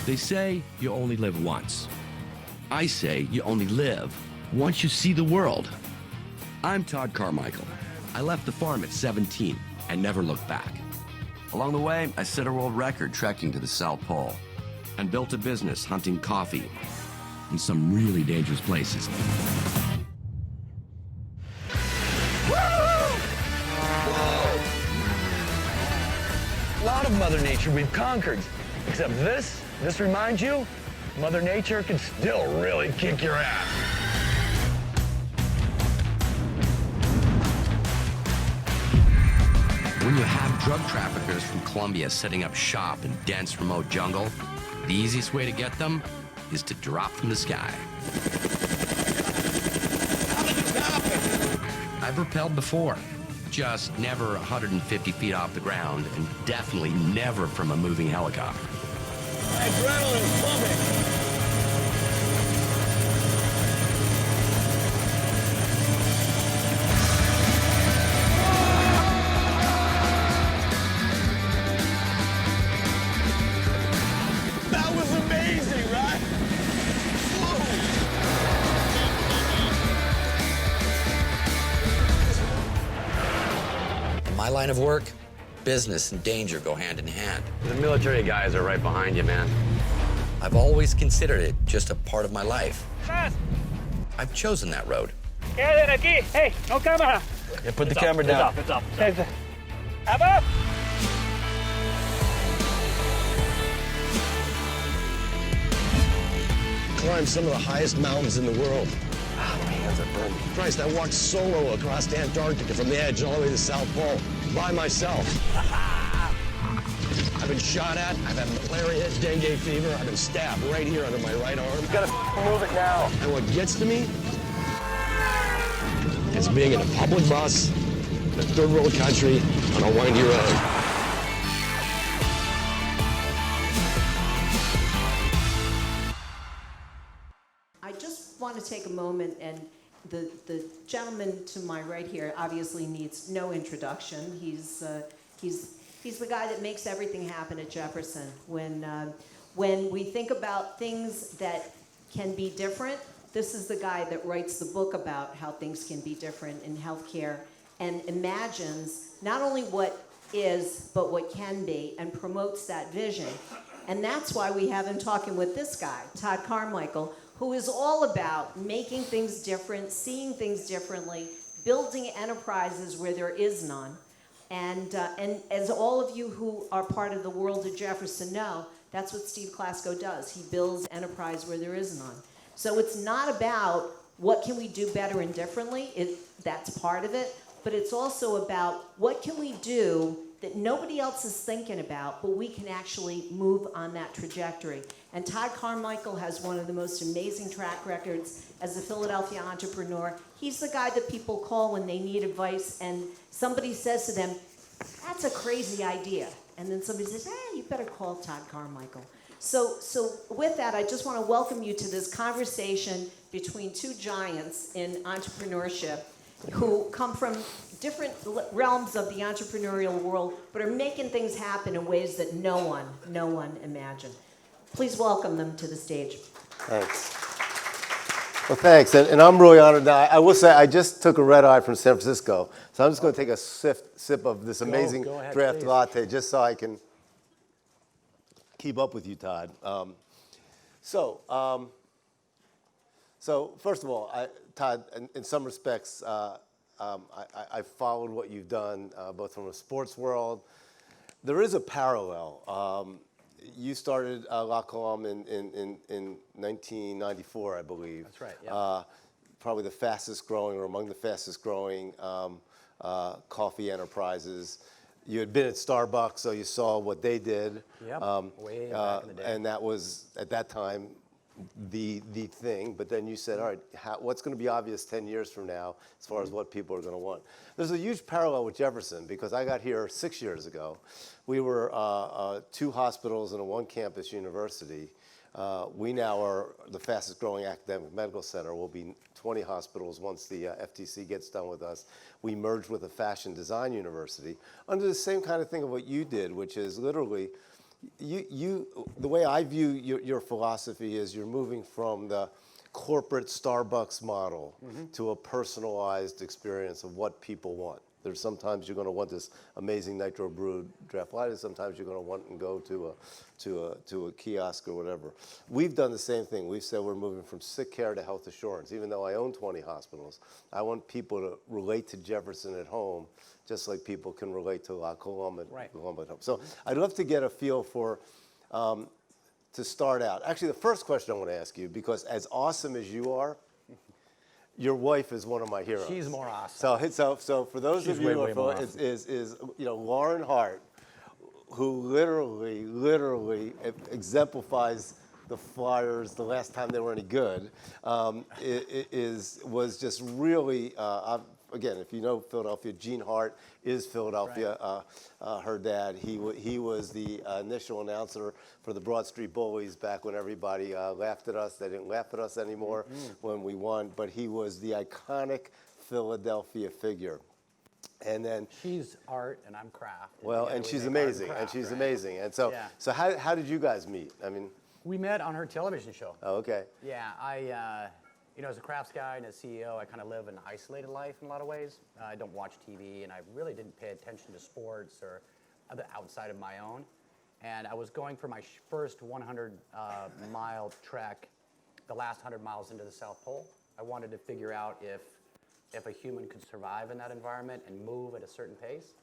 They say you only live once. I say you only live once you see the world. I'm Todd Carmichael. I left the farm at 17 and never looked back. Along the way, I set a world record trekking to the South Pole and built a business hunting coffee in some really dangerous places. A lot of Mother Nature we've conquered, except this reminds you, Mother Nature can still really kick your ass. When you have drug traffickers from Colombia setting up shop in dense, remote jungle, the easiest way to get them is to drop from the sky. I've rappelled before, just never 150 feet off the ground, and definitely never from a moving helicopter. Adrenaline pumping. That was amazing, right? In my line of work, business and danger go hand in hand. The military guys are right behind you, man. I've always considered it just a part of my life. I've chosen that road. Queden aquí. Hey, no camera. Yeah, put the camera down. It's up. Up. Climbed some of the highest mountains in the world. Oh, my hands are burning. Christ, I walked solo across the Antarctic from the edge all the way to the South Pole by myself. I've been shot at, I've had malaria, dengue fever, I've been stabbed right here under my right arm. You gotta move it now. And what gets to me is being in a public bus in a third world country on a windy road. I just want to take a moment, and the gentleman to my right here obviously needs no introduction. He's the guy that makes everything happen at Jefferson. When we think about things that can be different, this is the guy that writes the book about how things can be different in healthcare and imagines not only what is, but what can be, and promotes that vision. And that's why we have him talking with this guy, Todd Carmichael, who is all about making things different, seeing things differently, building enterprises where there is none. And as all of you who are part of the world of Jefferson know, that's what Steve Klasko does. He builds enterprise where there is none. So it's not about what can we do better and differently. That's part of it. But it's also about what can we do that nobody else is thinking about, but we can actually move on that trajectory. And Todd Carmichael has one of the most amazing track records as a Philadelphia entrepreneur. He's the guy that people call when they need advice, and somebody says to them, "That's a crazy idea." And then somebody says, "Hey, you better call Todd Carmichael." So with that, I just want to welcome you to this conversation between two giants in entrepreneurship who come from different realms of the entrepreneurial world, but are making things happen in ways that no one imagined. Please welcome them to the stage. Thanks. Well, thanks. And I'm really honored. Now, I will say I just took a red eye from San Francisco, so I'm just going to take a sip of this amazing Go ahead, draft please. latte just so I can keep up with you, Todd. So first of all, Todd, in some respects, I've followed what you've done, both from a sports world. There is a parallel. You started La Colombe in 1994, I believe. That's right, yeah. Probably the fastest growing, or among the fastest growing coffee enterprises. You had been at Starbucks, so you saw what they did. Yep, way back in the day. And that was, at that time, the thing. But then you said, all right, what's going to be obvious 10 years from now as far as what people are going to want? There's a huge parallel with Jefferson, because I got here 6 years ago. We were 2 hospitals and a 1-campus university. We now are the fastest growing academic medical center. We'll be 20 hospitals once the FTC gets done with us. We merged with a fashion design university under the same kind of thing of what you did, which is literally the way I view your philosophy is you're moving from the corporate Starbucks model to a personalized experience of what people want. There's sometimes you're going to want this amazing nitro brewed draft latte. Sometimes you're going to want and go to a kiosk or whatever. We've done the same thing. We've said we're moving from sick care to health assurance. Even though I own 20 hospitals, I want people to relate to Jefferson at home, just like people can relate to La Colombe at home. So I'd love to get a feel for. To start out, actually, the first question I want to ask you, because as awesome as you are, your wife is one of my heroes. She's more awesome. So for those of you who are familiar, is Lauren Hart, who literally exemplifies the Flyers the last time they were any good, was just really. Again, if you know Philadelphia, Gene Hart is Philadelphia. Right. Her dad, he was the initial announcer for the Broad Street Bullies back when everybody laughed at us. They didn't laugh at us anymore when we won, but he was the iconic Philadelphia figure. And then she's art and I'm craft. Well, and she's amazing, amazing. And so, so how did you guys meet? I mean, we met on her television show. Oh, okay. Yeah, I. As a crafts guy and a CEO, I kind of live an isolated life in a lot of ways. I don't watch TV, and I really didn't pay attention to sports or other outside of my own. And I was going for my first 100-mile trek, the last 100 miles into the South Pole. I wanted to figure out if a human could survive in that environment and move at a certain pace.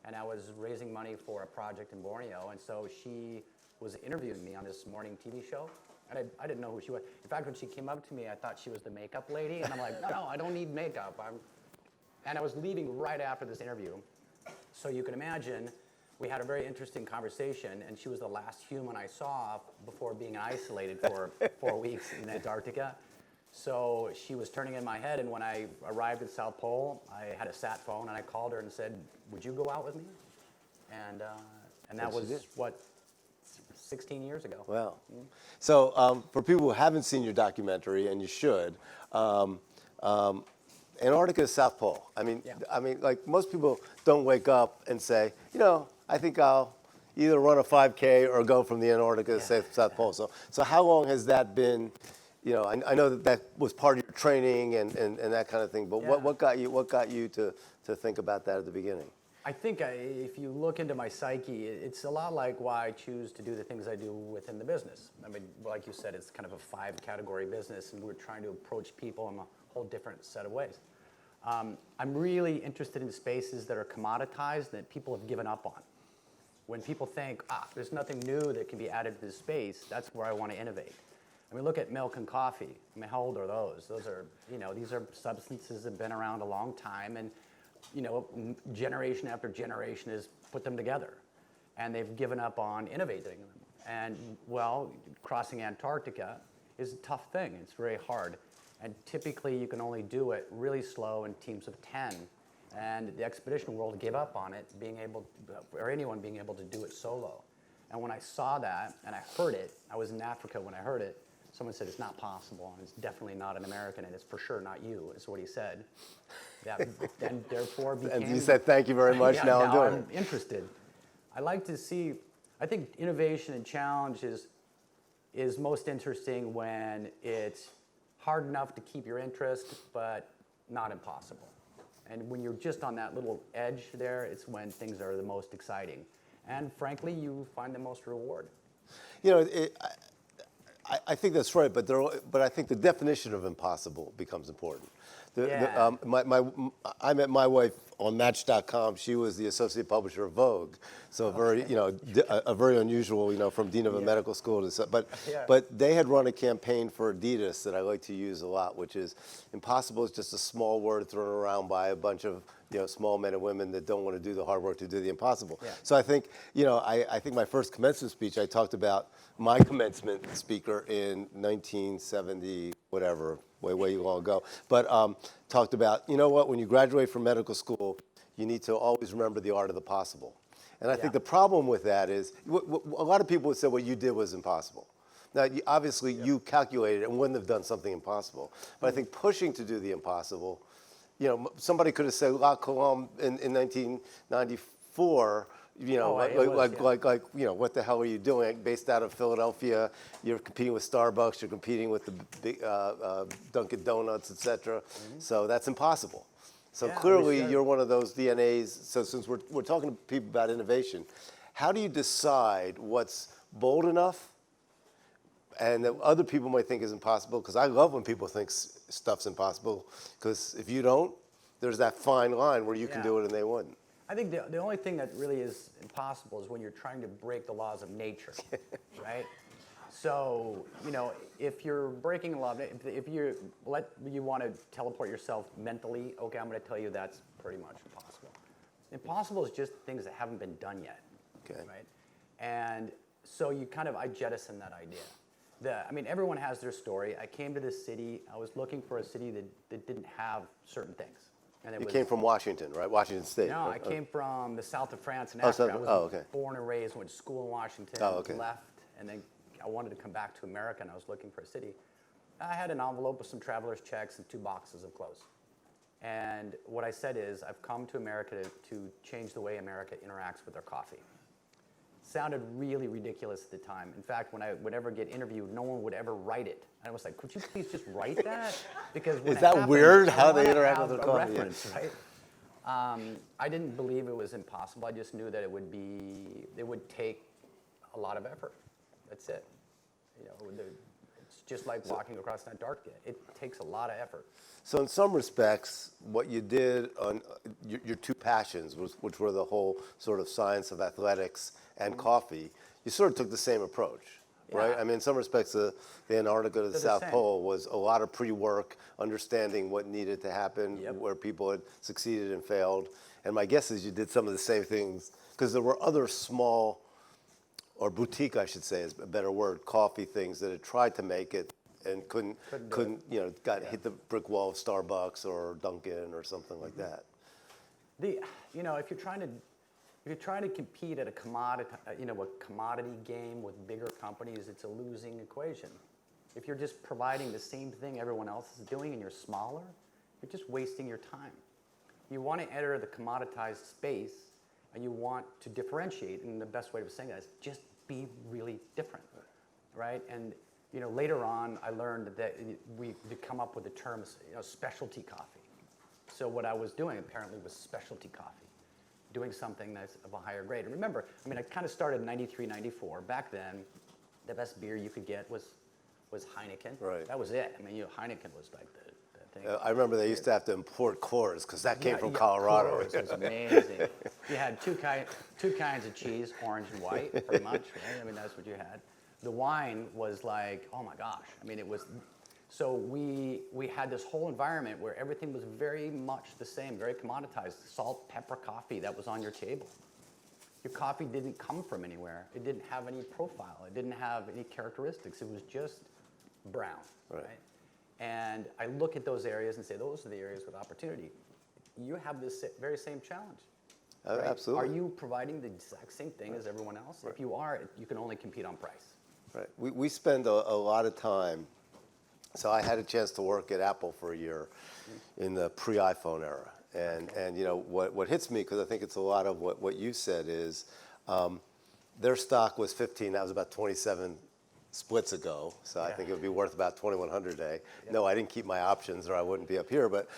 And I was raising money for a project in Borneo, and so she was interviewing me on this morning TV show. And I didn't know who she was. In fact, when she came up to me, I thought she was the makeup lady. And I'm like, no, I don't need makeup. And I was leaving right after this interview. So you can imagine, we had a very interesting conversation. And she was the last human I saw before being isolated for 4 weeks in Antarctica. So she was turning in my head. And when I arrived at South Pole, I had a sat phone. And I called her and said, would you go out with me? And that was, 16 years ago. Wow. So for people who haven't seen your documentary, and you should, Antarctica is South Pole. I mean, like most people don't wake up and say, I think I'll either run a 5K or go from the Antarctica to South Pole. So how long has that been? I know that was part of your training and that kind of thing. But what got you to think about that at the beginning? I think if you look into my psyche, it's a lot like why I choose to do the things I do within the business. I mean, like you said, it's kind of a 5-category business, and we're trying to approach people in a whole different set of ways. I'm really interested in spaces that are commoditized that people have given up on. When people think, there's nothing new that can be added to this space, that's where I want to innovate. I mean, look at milk and coffee. I mean, how old are those? Those are, these are substances that have been around a long time, and generation after generation has put them together, and they've given up on innovating them. And crossing Antarctica is a tough thing. It's very hard, and typically you can only do it really slow in teams of 10. And the expedition world gave up on it, anyone being able to do it solo. And when I saw that and I heard it, I was in Africa when I heard it. Someone said, it's not possible, and it's definitely not an American, and it's for sure not you, is what he said. And therefore became... And you said, thank you very much, now I'm doing it. I'm interested. I like to see, I think innovation and challenge is most interesting when it's hard enough to keep your interest, but not impossible. And when you're just on that little edge there, it's when things are the most exciting. And frankly, you find the most reward. I think that's right, but I think the definition of impossible becomes important. I met my wife on Match.com. She was the associate publisher of Vogue, so a very unusual, from dean of a medical school to. But they had run a campaign for Adidas that I like to use a lot, which is impossible is just a small word thrown around by a bunch of small men and women that don't want to do the hard work to do the impossible. Yeah. So I think I think my first commencement speech, I talked about my commencement speaker in 1970, whatever, way long ago, but talked about, when you graduate from medical school, you need to always remember the art of the possible. And I think the problem with that is, a lot of people would say what you did was impossible. Now, obviously, you calculated and wouldn't have done something impossible. But I think pushing to do the impossible, somebody could have said La Colombe in 1994, You know, you know, what the hell are you doing? Based out of Philadelphia, you're competing with Starbucks, you're competing with the big Dunkin' Donuts, etc. So that's impossible. So clearly, you're one of those DNAs. So since we're talking to people about innovation, how do you decide what's bold enough and that other people might think is impossible? Because I love when people think stuff's impossible, because if you don't, there's that fine line where you can do it and they wouldn't. I think the only thing that really is impossible is when you're trying to break the laws of nature, right? So, you know, if you're breaking a law, if you want to teleport yourself mentally, okay, I'm going to tell you that's pretty much impossible. Impossible is just things that haven't been done yet, right? And so I jettison that idea. I mean, everyone has their story. I came to this city. I was looking for a city that didn't have certain things. And you came from Washington, right? Washington State. No, I came from the south of France in Africa. I was born and raised, went to school in Washington, left, and then I wanted to come back to America, and I was looking for a city. I had an envelope with some traveler's checks and 2 boxes of clothes. And what I said is, I've come to America to change the way America interacts with their coffee. Sounded really ridiculous at the time. In fact, when I would ever get interviewed, no one would ever write it. And I was like, could you please just write that? Because when is that happened, weird how they interact with their coffee? Reference, right? I didn't believe it was impossible. I just knew that it would take a lot of effort. That's it. You know, it's just like walking across Antarctic. It takes a lot of effort. So in some respects, what you did on your 2 passions, which were the whole sort of science of athletics and coffee, you sort of took the same approach, right? I mean, in some respects, the Antarctica to the South Pole was a lot of pre-work, understanding what needed to happen, where people had succeeded and failed. And my guess is you did some of the same things, because there were other small, or boutique, I should say, is a better word, coffee things that had tried to make it and couldn't you know, hit the brick wall of Starbucks or Dunkin' or something like that. You know, if you're trying to compete at a commodity game with bigger companies, it's a losing equation. If you're just providing the same thing everyone else is doing and you're smaller, you're just wasting your time. You want to enter the commoditized space and you want to differentiate, and the best way of saying that is just be really different, right? And you know, later on, I learned that we come up with the term, specialty coffee. So what I was doing apparently was specialty coffee, doing something that's of a higher grade. And remember, I mean, I kind of started in 93, 94. Back then, the best beer you could get was Heineken. Right. That was it. I mean, Heineken was like the thing. I remember they used to have to import Coors because that came from Colorado. Coors was amazing. You had two kinds of cheese, orange and white, pretty much, right? I mean, that's what you had. The wine was like, oh my gosh. I mean, it was, so we had this whole environment where everything was very much the same, very commoditized. Salt, pepper, coffee, that was on your table. Your coffee didn't come from anywhere. It didn't have any profile. It didn't have any characteristics. It was just brown, right? And I look at those areas and say, those are the areas with opportunity. You have this very same challenge. Right? Absolutely. Are you providing the exact same thing as everyone else? If you are, you can only compete on price. Right. We spend a lot of time. So I had a chance to work at Apple for a year in the pre-iPhone era. And you know, what hits me, because I think it's a lot of what you said, is their stock was 15. That was about 27 splits ago. So I think it would be worth about 2,100 a day. No, I didn't keep my options or I wouldn't be up here. But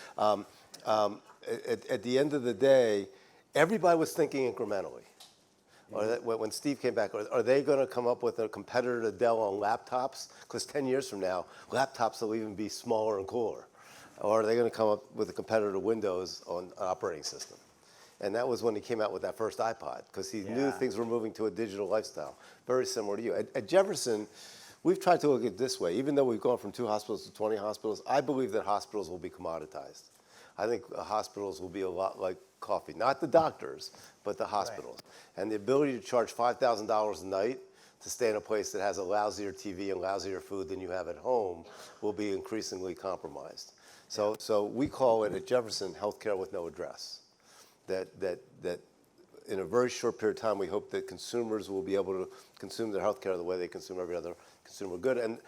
at the end of the day, everybody was thinking incrementally. Or that when Steve came back, are they going to come up with a competitor to Dell on laptops? Because 10 years from now, laptops will even be smaller and cooler. Or are they going to come up with a competitor to Windows on an operating system? And that was when he came out with that first iPod, because he knew things were moving to a digital lifestyle, very similar to you. At Jefferson, we've tried to look at it this way. Even though we've gone from 2 hospitals to 20 hospitals, I believe that hospitals will be commoditized. I think hospitals will be a lot like coffee. Not the doctors, but the hospitals. Right. And the ability to charge $5,000 a night to stay in a place that has a lousier TV and lousier food than you have at home will be increasingly compromised. So we call it at Jefferson healthcare with no address. That in a very short period of time, we hope that consumers will be able to consume their healthcare the way they consume every other consumer good. And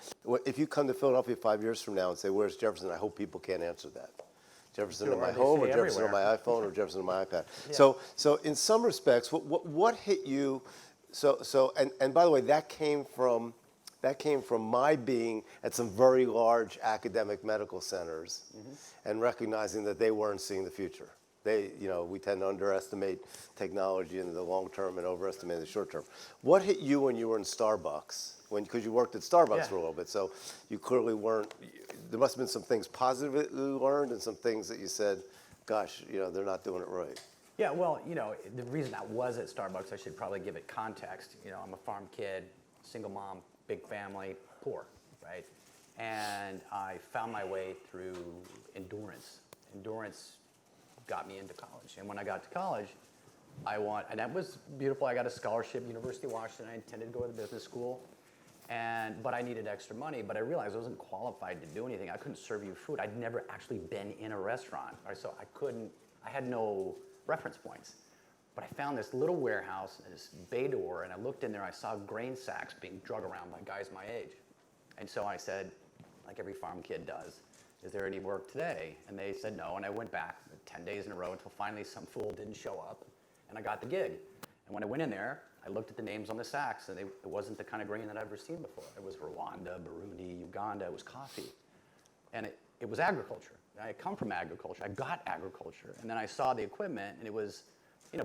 if you come to Philadelphia 5 years from now and say, where's Jefferson? I hope people can't answer that. Jefferson Sure, in my they home, or say Jefferson on everywhere. my iPhone, or Jefferson on my iPad. Yeah. So in some respects, what hit you? And by the way, that came from my being at some very large academic medical centers, and recognizing that they weren't seeing the future. We tend to underestimate technology in the long term and overestimate in the short term. What hit you when you were in Starbucks? Because you worked at Starbucks Yeah. for a little bit, so you clearly weren't. There must have been some things positive that you learned, and some things that you said, "Gosh, they're not doing it right." Yeah, well, the reason I was at Starbucks, I should probably give it context. I'm a farm kid, single mom, big family, poor, right? And I found my way through endurance. Endurance got me into college. And when I got to college, and that was beautiful. I got a scholarship, University of Washington. I intended to go to the business school. But I needed extra money, but I realized I wasn't qualified to do anything. I couldn't serve you food. I'd never actually been in a restaurant, right? So I had no reference points. But I found this little warehouse, this bay door, and I looked in there, I saw grain sacks being drug around by guys my age. And so I said, like every farm kid does, "Is there any work today?" And they said no, and I went back 10 days in a row until finally some fool didn't show up, and I got the gig. And when I went in there, I looked at the names on the sacks, and it wasn't the kind of grain that I'd ever seen before. It was Rwanda, Burundi, Uganda, it was coffee. And it was agriculture. I come from agriculture, I got agriculture. And then I saw the equipment, and it was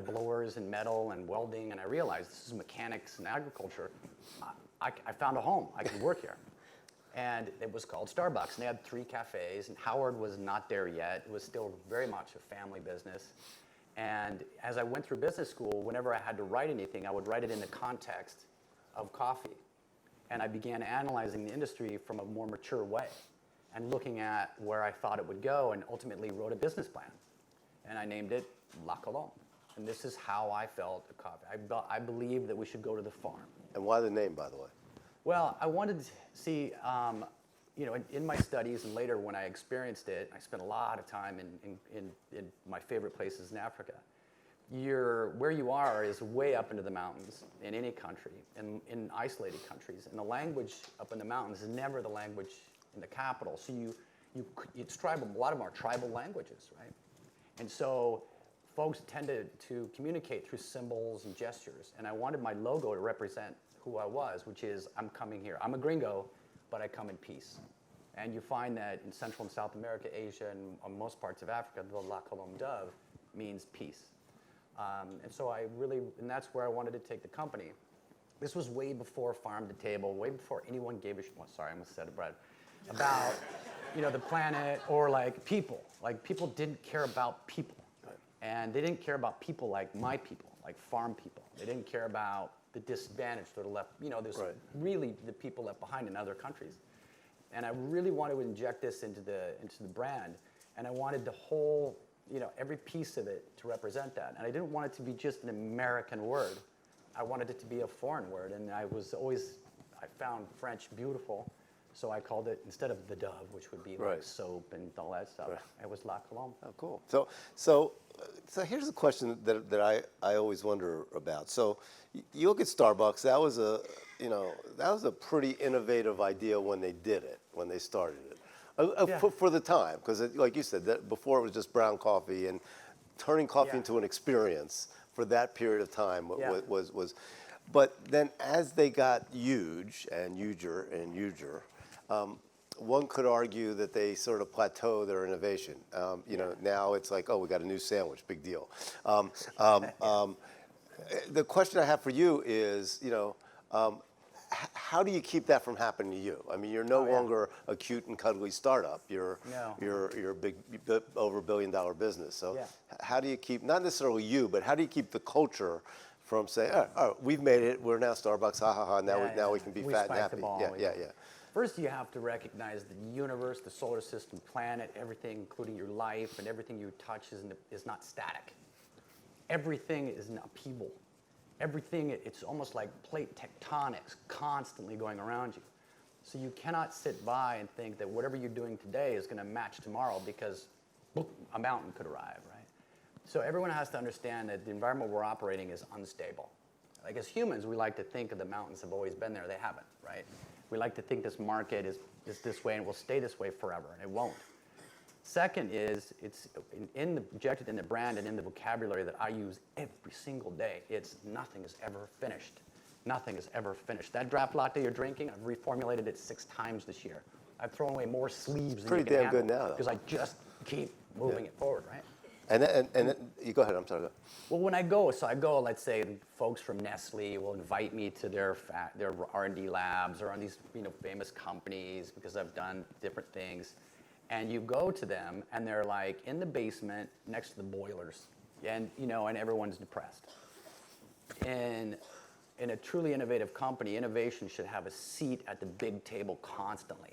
blowers and metal and welding, and I realized this is mechanics and agriculture. I found a home, I could work here. And it was called Starbucks, and they had 3 cafes, and Howard was not there yet. It was still very much a family business. And as I went through business school, whenever I had to write anything, I would write it in the context of coffee. And I began analyzing the industry from a more mature way and looking at where I thought it would go, and ultimately wrote a business plan. And I named it La Colombe. And this is how I felt at coffee. I believe that we should go to the farm. And why the name, by the way? Well, I wanted to see, in my studies and later when I experienced it, I spent a lot of time in my favorite places in Africa. Where you are is way up into the mountains in any country, in isolated countries. And the language up in the mountains is never the language in the capital. So it's tribal. A lot of them are tribal languages, right? And so folks tended to communicate through symbols and gestures. And I wanted my logo to represent who I was, which is I'm coming here. I'm a gringo, but I come in peace. And you find that in Central and South America, Asia, and most parts of Africa, the La Colombe dove means peace. And that's where I wanted to take the company. This was way before farm to table, way before anyone gave a shit. Well, sorry, I almost said it, Brad. About the planet or like people. Like people didn't care about people. And they didn't care about people like my people, like farm people. They didn't care about the disadvantaged or the left, there's really the people left behind in other countries. And I really wanted to inject this into the brand. And I wanted the whole, every piece of it to represent that. And I didn't want it to be just an American word. I wanted it to be a foreign word. And I found French beautiful. So I called it, instead of the dove, which would be like soap and all that stuff, it was La Colombe. Oh, cool. So here's a question that I always wonder about. So you look at Starbucks. That was a pretty innovative idea when they did it, when they started it, for the time, because like you said, that before it was just brown coffee, and turning coffee into an experience for that period of time was. But then as they got huge and huger and huger, one could argue that they sort of plateau their innovation. Now it's like, oh, we got a new sandwich, big deal. The question I have for you is, how do you keep that from happening to you? I mean, you're no longer a cute and cuddly startup. You're a big, over $1 billion business. So how do you keep, not necessarily you, but how do you keep the culture from saying, oh, we've made it, we're now Starbucks, ha ha ha, now we can be fat and happy. Yeah. First, you have to recognize the universe, the solar system, planet, everything, including your life, and everything you touch is not static. Everything is an upheaval. Everything, it's almost like plate tectonics constantly going around you. So you cannot sit by and think that whatever you're doing today is going to match tomorrow, because boom, a mountain could arrive, right? So everyone has to understand that the environment we're operating is unstable. Like as humans, we like to think of the mountains have always been there. They haven't, right? We like to think this market is this way and will stay this way forever, and it won't. Second is, it's injected in the brand and in the vocabulary that I use every single day. It's nothing is ever finished. Nothing is ever finished. That draft latte you're drinking, I've reformulated it 6 times this year. I've thrown away more sleeves than you can handle. Pretty damn good now, though. Because I just keep moving it forward, right? And you go ahead, I'm sorry. Well, when I go, let's say folks from Nestle will invite me to their R&D labs or on these famous companies because I've done different things. And you go to them and they're like in the basement next to the boilers and everyone's depressed. In a truly innovative company, innovation should have a seat at the big table constantly.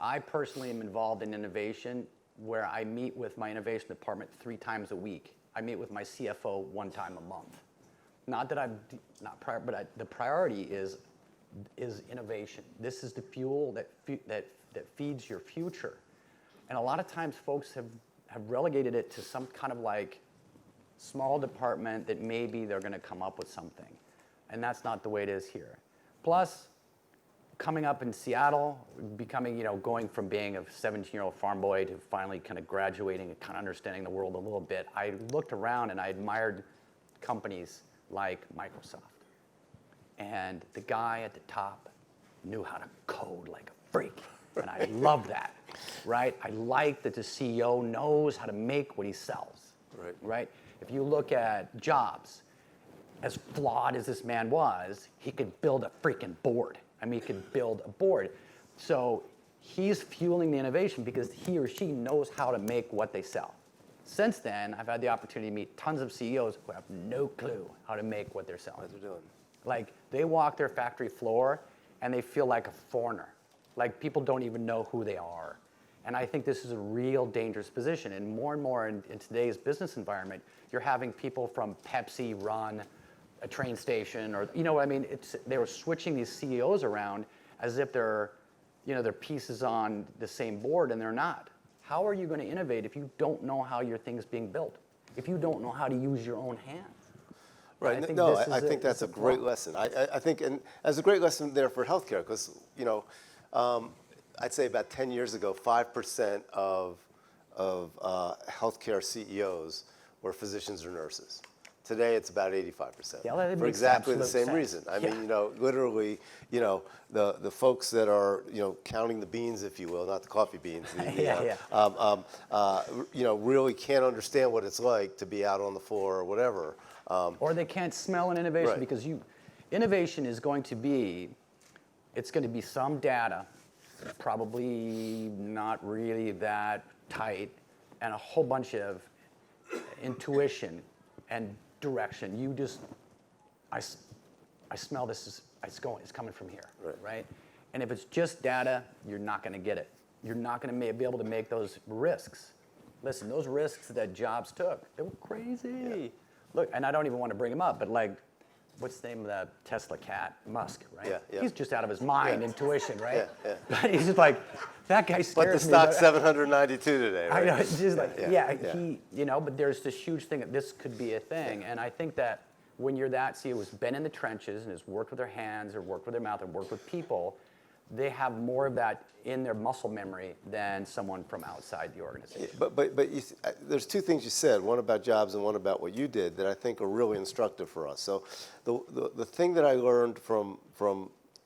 I personally am involved in innovation where I meet with my innovation department 3 times a week. I meet with my CFO 1 time a month. Not that I'm not prior, but the priority is innovation. This is the fuel that feeds your future. And a lot of times folks have relegated it to some kind of like small department that maybe they're going to come up with something. And that's not the way it is here. Plus, coming up in Seattle, becoming, going from being a 17-year-old farm boy to finally kind of graduating and kind of understanding the world a little bit, I looked around and I admired companies like Microsoft. And the guy at the top knew how to code like a freak. And I love that, right? I like that the CEO knows how to make what he sells, right? If you look at Jobs, as flawed as this man was, he could build a freaking board. He could build a board. So he's fueling the innovation because he or she knows how to make what they sell. Since then, I've had the opportunity to meet tons of CEOs who have no clue how to make what they're selling. What they're doing. Like, they walk their factory floor and they feel like a foreigner. Like, people don't even know who they are. And I think this is a real dangerous position. And more in today's business environment, you're having people from Pepsi run a train station, or they were switching these CEOs around as if they're pieces on the same board, and they're not. How are you going to innovate if you don't know how your thing's being built? If you don't know how to use your own hands? Right. I think that's a great lesson. I think, and as a great lesson there for healthcare, because I'd say about 10 years ago, 5% of healthcare CEOs were physicians or nurses. Today, it's about 85%. Yeah, that for makes exactly the absolute same sense. reason. I mean, literally, the folks that are, counting the beans, if you will, not the coffee beans, really can't understand what it's like to be out on the floor or whatever. Or they can't smell an innovation because innovation is going to be, it's going to be some data, probably not really that tight, and a whole bunch of intuition and direction. I smell this, it's coming from here, right? And if it's just data, you're not going to get it. You're not going to be able to make those risks. Listen, those risks that Jobs took, they were crazy. Yeah. Look, and I don't even want to bring him up, but like, what's the name of that Tesla cat? Musk, right? Yeah. He's just out of his mind, intuition, right? Yeah. But he's just like, that guy scares me. But the stock's 792 today, right? I know, it's just like, but there's this huge thing that this could be a thing. And I think that when you're that CEO who's been in the trenches and has worked with their hands or worked with their mouth or worked with people, they have more of that in their muscle memory than someone from outside the organization. But you, there's 2 things you said, one about Jobs and one about what you did, that I think are really instructive for us. So the thing that I learned from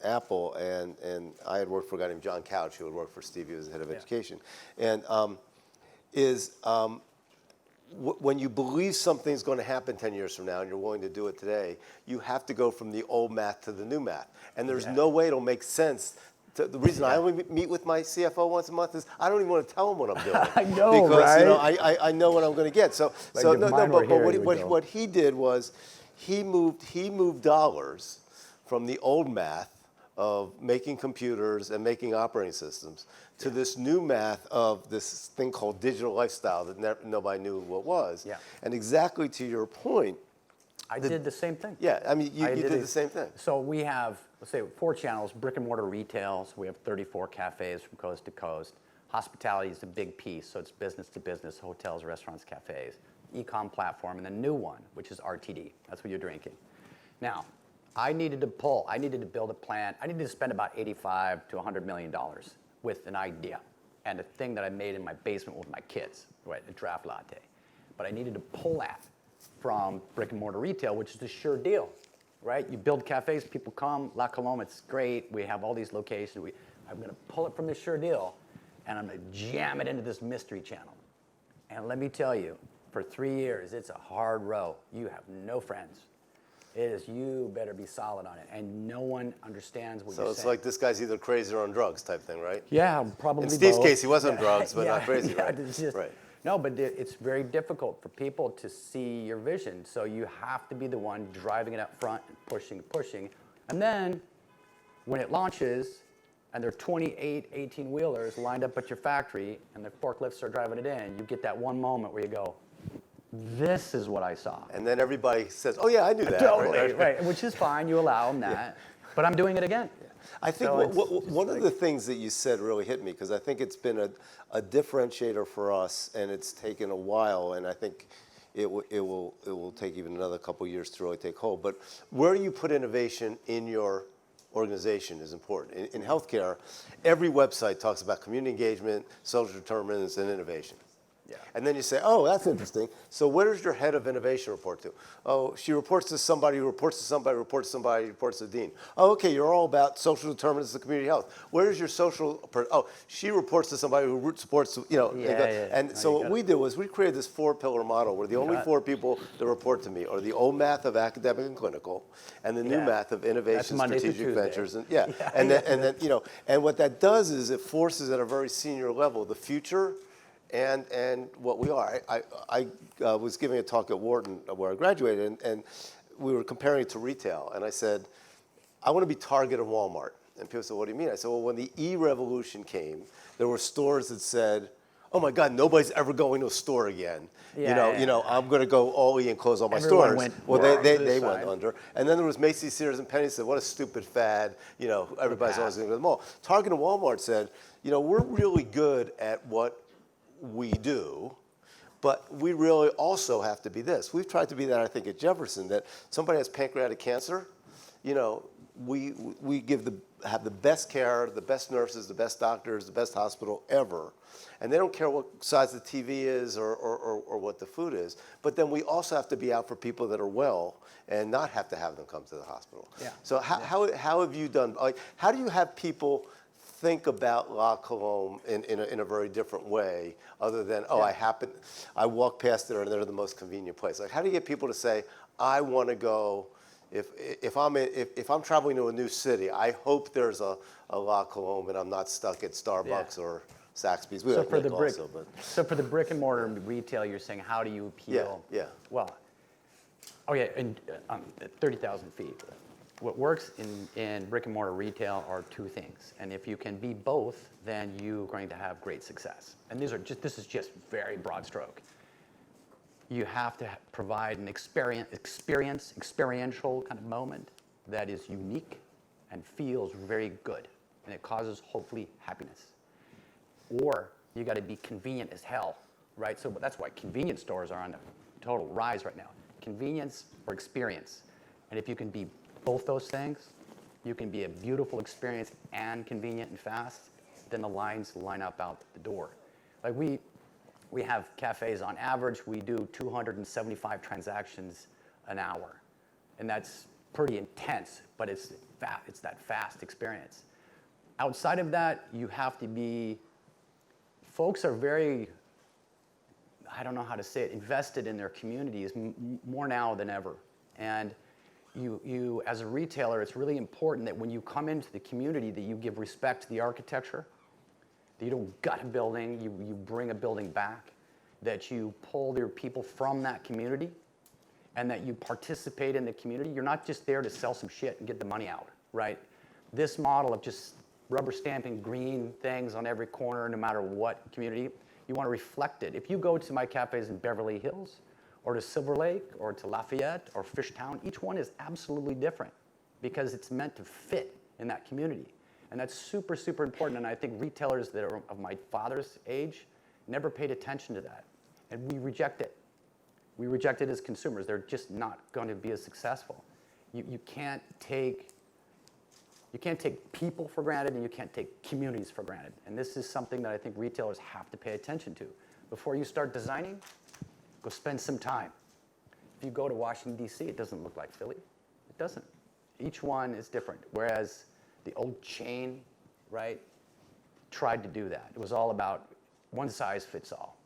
Apple, and I had worked for a guy named John Couch, who had worked for Steve, he was the head of education, and when you believe something's going to happen 10 years from now and you're willing to do it today, you have to go from the old math to the new math. And there's no way it'll make sense. The reason I only meet with my CFO once a month is I don't even want to tell him what I'm doing. I know, because, right? I know what I'm going to get. But what he did was he moved dollars from the old math of making computers and making operating systems to this new math of this thing called digital lifestyle that nobody knew what was. Yeah. And exactly to your point, I did the same thing. Yeah, I mean, you did the same thing. So we have, let's say, 4 channels, brick and mortar retail. So we have 34 cafes from coast to coast. Hospitality is a big piece, so it's business to business, hotels, restaurants, cafes. E-com platform, and the new one, which is RTD. That's what you're drinking. Now, I needed to build a plan. I needed to spend about $85 to $100 million with an idea. and a thing that I made in my basement with my kids, right, a draft latte. But I needed to pull that from brick and mortar retail, which is the sure deal, right? You build cafes, people come, La Colombe, it's great. We have all these locations. I'm gonna pull it from the sure deal, and I'm gonna jam it into this mystery channel. And let me tell you, for 3 years, it's a hard row. You have no friends. It is, you better be solid on it, and no one understands what you're saying. So it's like this guy's either crazy or on drugs type thing, right? Yeah, probably In Steve's both. case, he was on drugs, but Yeah, not crazy, yeah, right? it's just- Right. No, but it's very difficult for people to see your vision. So you have to be the one driving it up front and pushing. And then when it launches and there are 28 18-wheelers lined up at your factory and the forklifts are driving it in, you get that one moment where you go, this is what I saw. And then everybody says, oh yeah, I knew that. Totally, right, which is fine, you allow them that. But I'm doing it again. I think So it's one of the things that you said really hit me, because I think it's been a differentiator for us, and it's taken a while, and I think it will take even another couple years to really take hold. But where you put innovation in your organization is important. In healthcare, every website talks about community engagement, social determinants, and innovation. Yeah. And then you say, oh, that's interesting. So where does your head of innovation report to? Oh, she reports to somebody who reports to somebody, reports to somebody, reports to the dean. Oh, okay, you're all about social determinants of community health. Where is your social, oh, she reports to somebody who supports, you know. And No, so you what gotta- we did was we created this 4-pillar model where the only 4 people that report to me are the old math of academic and clinical, and the new Yeah. math of innovation, Monday to strategic Tuesday. ventures, and and then you know, and what that does is it forces at a very senior level the future and what we are. I was giving a talk at Wharton where I graduated, and we were comparing it to retail. And I said, I want to be Target and Walmart. And people said, what do you mean? I said, well, when the e-revolution came, there were stores that said, oh my God, nobody's ever going to a store again. Yeah, You know, I'm going to go all E and close all my Everyone stores. went Well, to they this went side. under. And then there was Macy's, Sears, and Penney said, what a stupid fad. You know, everybody's always going to go to the mall. Target and Walmart said, you know, we're really good at what we do, but we really also have to be this. We've tried to be that, I think, at Jefferson, that somebody has pancreatic cancer, you know, we have the best care, the best nurses, the best doctors, the best hospital ever. And they don't care what size the TV is or what the food is. But then we also have to be out for people that are well and not have to have them come to the hospital. Yeah. So how have you done, like, how do you have people think about La Colombe in a very different way, other than, oh, I walk past there and they're the most convenient place? Like, how do you get people to say, I want to go, if I'm traveling to a new city, I hope there's a La Colombe and I'm not stuck at Starbucks or Saxby's. We like Nick also, but. So for the brick and mortar retail, you're saying, how do you appeal? Yeah. Well, and 30,000 feet. What works in brick and mortar retail are 2 things. And if you can be both, then you're going to have great success. And this is just very broad stroke. You have to provide an experiential kind of moment that is unique and feels very good. And it causes, hopefully, happiness. Or you got to be convenient as hell, right? So that's why convenience stores are on the total rise right now. Convenience or experience. And if you can be both those things, you can be a beautiful experience and convenient and fast, then the lines line up out the door. Like we have cafes on average, we do 275 transactions an hour. And that's pretty intense, but it's that fast experience. Outside of that, you have to be, folks are very, I don't know how to say it, invested in their communities more now than ever. And you, as a retailer, it's really important that when you come into the community that you give respect to the architecture, that you don't gut a building, you bring a building back, that you pull their people from that community, and that you participate in the community. You're not just there to sell some shit and get the money out, right? This model of just rubber stamping green things on every corner, no matter what community, you want to reflect it. If you go to my cafes in Beverly Hills, or to Silver Lake, or to Lafayette, or Fishtown, each one is absolutely different because it's meant to fit in that community. And that's super, super important. And I think retailers that are of my father's age never paid attention to that. And we reject it. We reject it as consumers. They're just not going to be as successful. You can't take You can't take people for granted, and you can't take communities for granted. And this is something that I think retailers have to pay attention to. Before you start designing, go spend some time. If you go to Washington, D.C., it doesn't look like Philly. It doesn't. Each one is different. Whereas the old chain, right, tried to do that. It was all about one size fits all,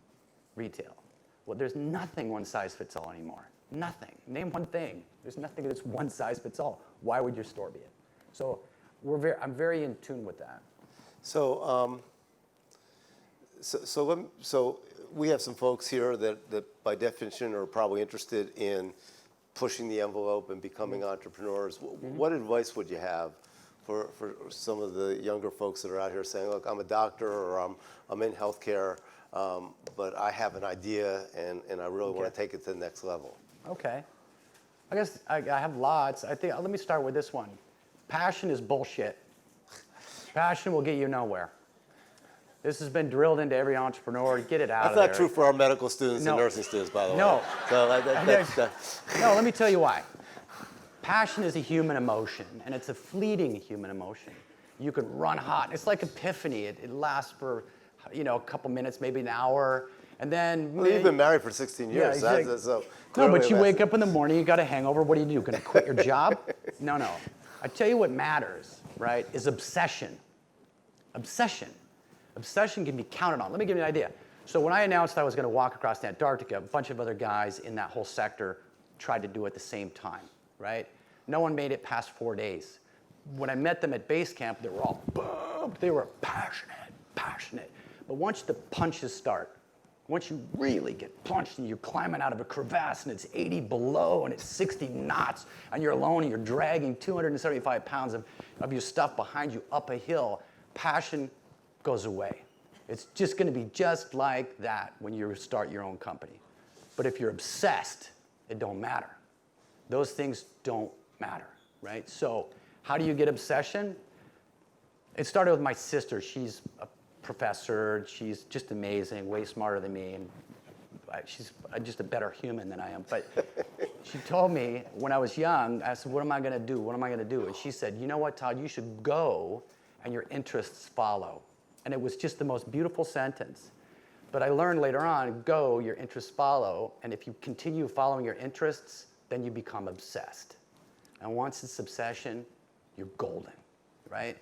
retail. Well, there's nothing one size fits all anymore. Nothing. Name one thing. There's nothing that's one size fits all. Why would your store be it? So I'm very in tune with that. So, so we have some folks here that by definition are probably interested in pushing the envelope and becoming entrepreneurs. What advice would you have for some of the younger folks that are out here saying, look, I'm a doctor or I'm in healthcare, but I have an idea and I really want to take it to the next level? Okay. I guess I have lots. I think, let me start with this one. Passion is bullshit. Passion will get you nowhere. This has been drilled into every entrepreneur. Get it out of there. That's not true for our medical students and nursing students, by the way. No. So No, let me tell you why. Passion is a human emotion, and it's a fleeting human emotion. You could run hot. It's like epiphany. It lasts for, a couple minutes, maybe an hour, and then... Well, you've been married for 16 years. Yeah, so no, but you wake up in the morning, you got a hangover. What do? You're going to quit your job? No. I tell you what matters, right, is obsession. Obsession. Obsession can be counted on. Let me give you an idea. So when I announced I was going to walk across Antarctica, a bunch of other guys in that whole sector tried to do it at the same time, right? No one made it past 4 days. When I met them at base camp, they were all bummed. They were passionate. But once the punches start, once you really get plunged and you're climbing out of a crevasse and it's 80 below and it's 60 knots and you're alone and you're dragging 275 pounds of your stuff behind you up a hill, passion goes away. It's just going to be just like that when you start your own company. But if you're obsessed, it don't matter. Those things don't matter, right? So how do you get obsession? It started with my sister. She's a professor. She's just amazing, way smarter than me, and she's just a better human than I am. But she told me when I was young, I said, what am I going to do? What am I going to do? And she said, you know what, Todd, you should go and your interests follow. And it was just the most beautiful sentence. But I learned later on, go, your interests follow. And if you continue following your interests, then you become obsessed. And once it's obsession, you're golden, right?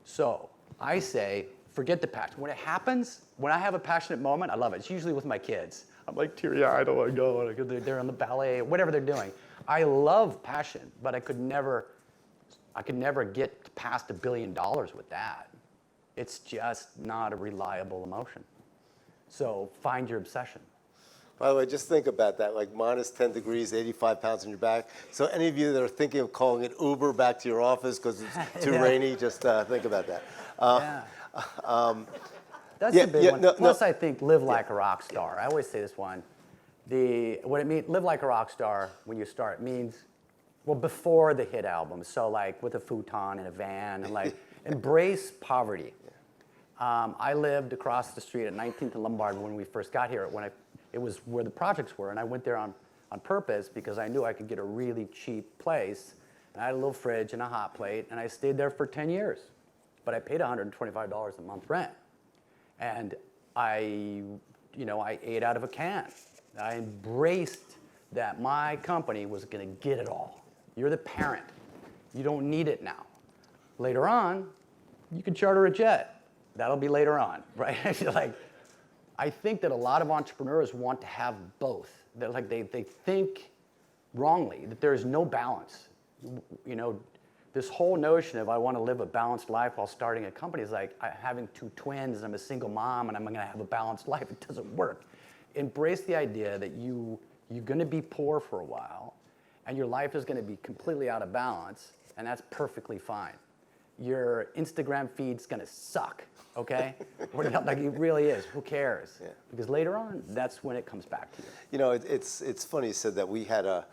So I say, forget the passion. When it happens, when I have a passionate moment, I love it. It's usually with my kids. I'm like teary-eyed, I want to go. They're on the ballet, whatever they're doing. I love passion, but I could never get past $1 billion with that. It's just not a reliable emotion. So find your obsession. By the way, just think about that, like minus 10 degrees, 85 pounds on your back. So any of you that are thinking of calling it Uber back to your office because it's too rainy, just think about that. That's a big one. Plus, I think live like a rock star. I always say this one. What it means, live like a rock star when you start means, well, before the hit album. So like with a futon and a van and like embrace poverty. I lived across the street at 19th and Lombard when we first got here. It was where the projects were, and I went there on purpose because I knew I could get a really cheap place. And I had a little fridge and a hot plate, and I stayed there for 10 years. But I paid $125 a month rent. And I ate out of a can. I embraced that my company was going to get it all. You're the parent. You don't need it now. Later on, you can charter a jet. That'll be later on, right? I think that a lot of entrepreneurs want to have both. They're like they think wrongly that there is no balance. This whole notion of I want to live a balanced life while starting a company is like having 2 twins, and I'm a single mom, and I'm going to have a balanced life. It doesn't work. Embrace the idea that you're going to be poor for a while, and your life is going to be completely out of balance, and that's perfectly fine. Your Instagram feed's going to suck, okay? Like it really is. Who cares? Yeah. Because later on, that's when it comes back to you. It's funny you said that. We had a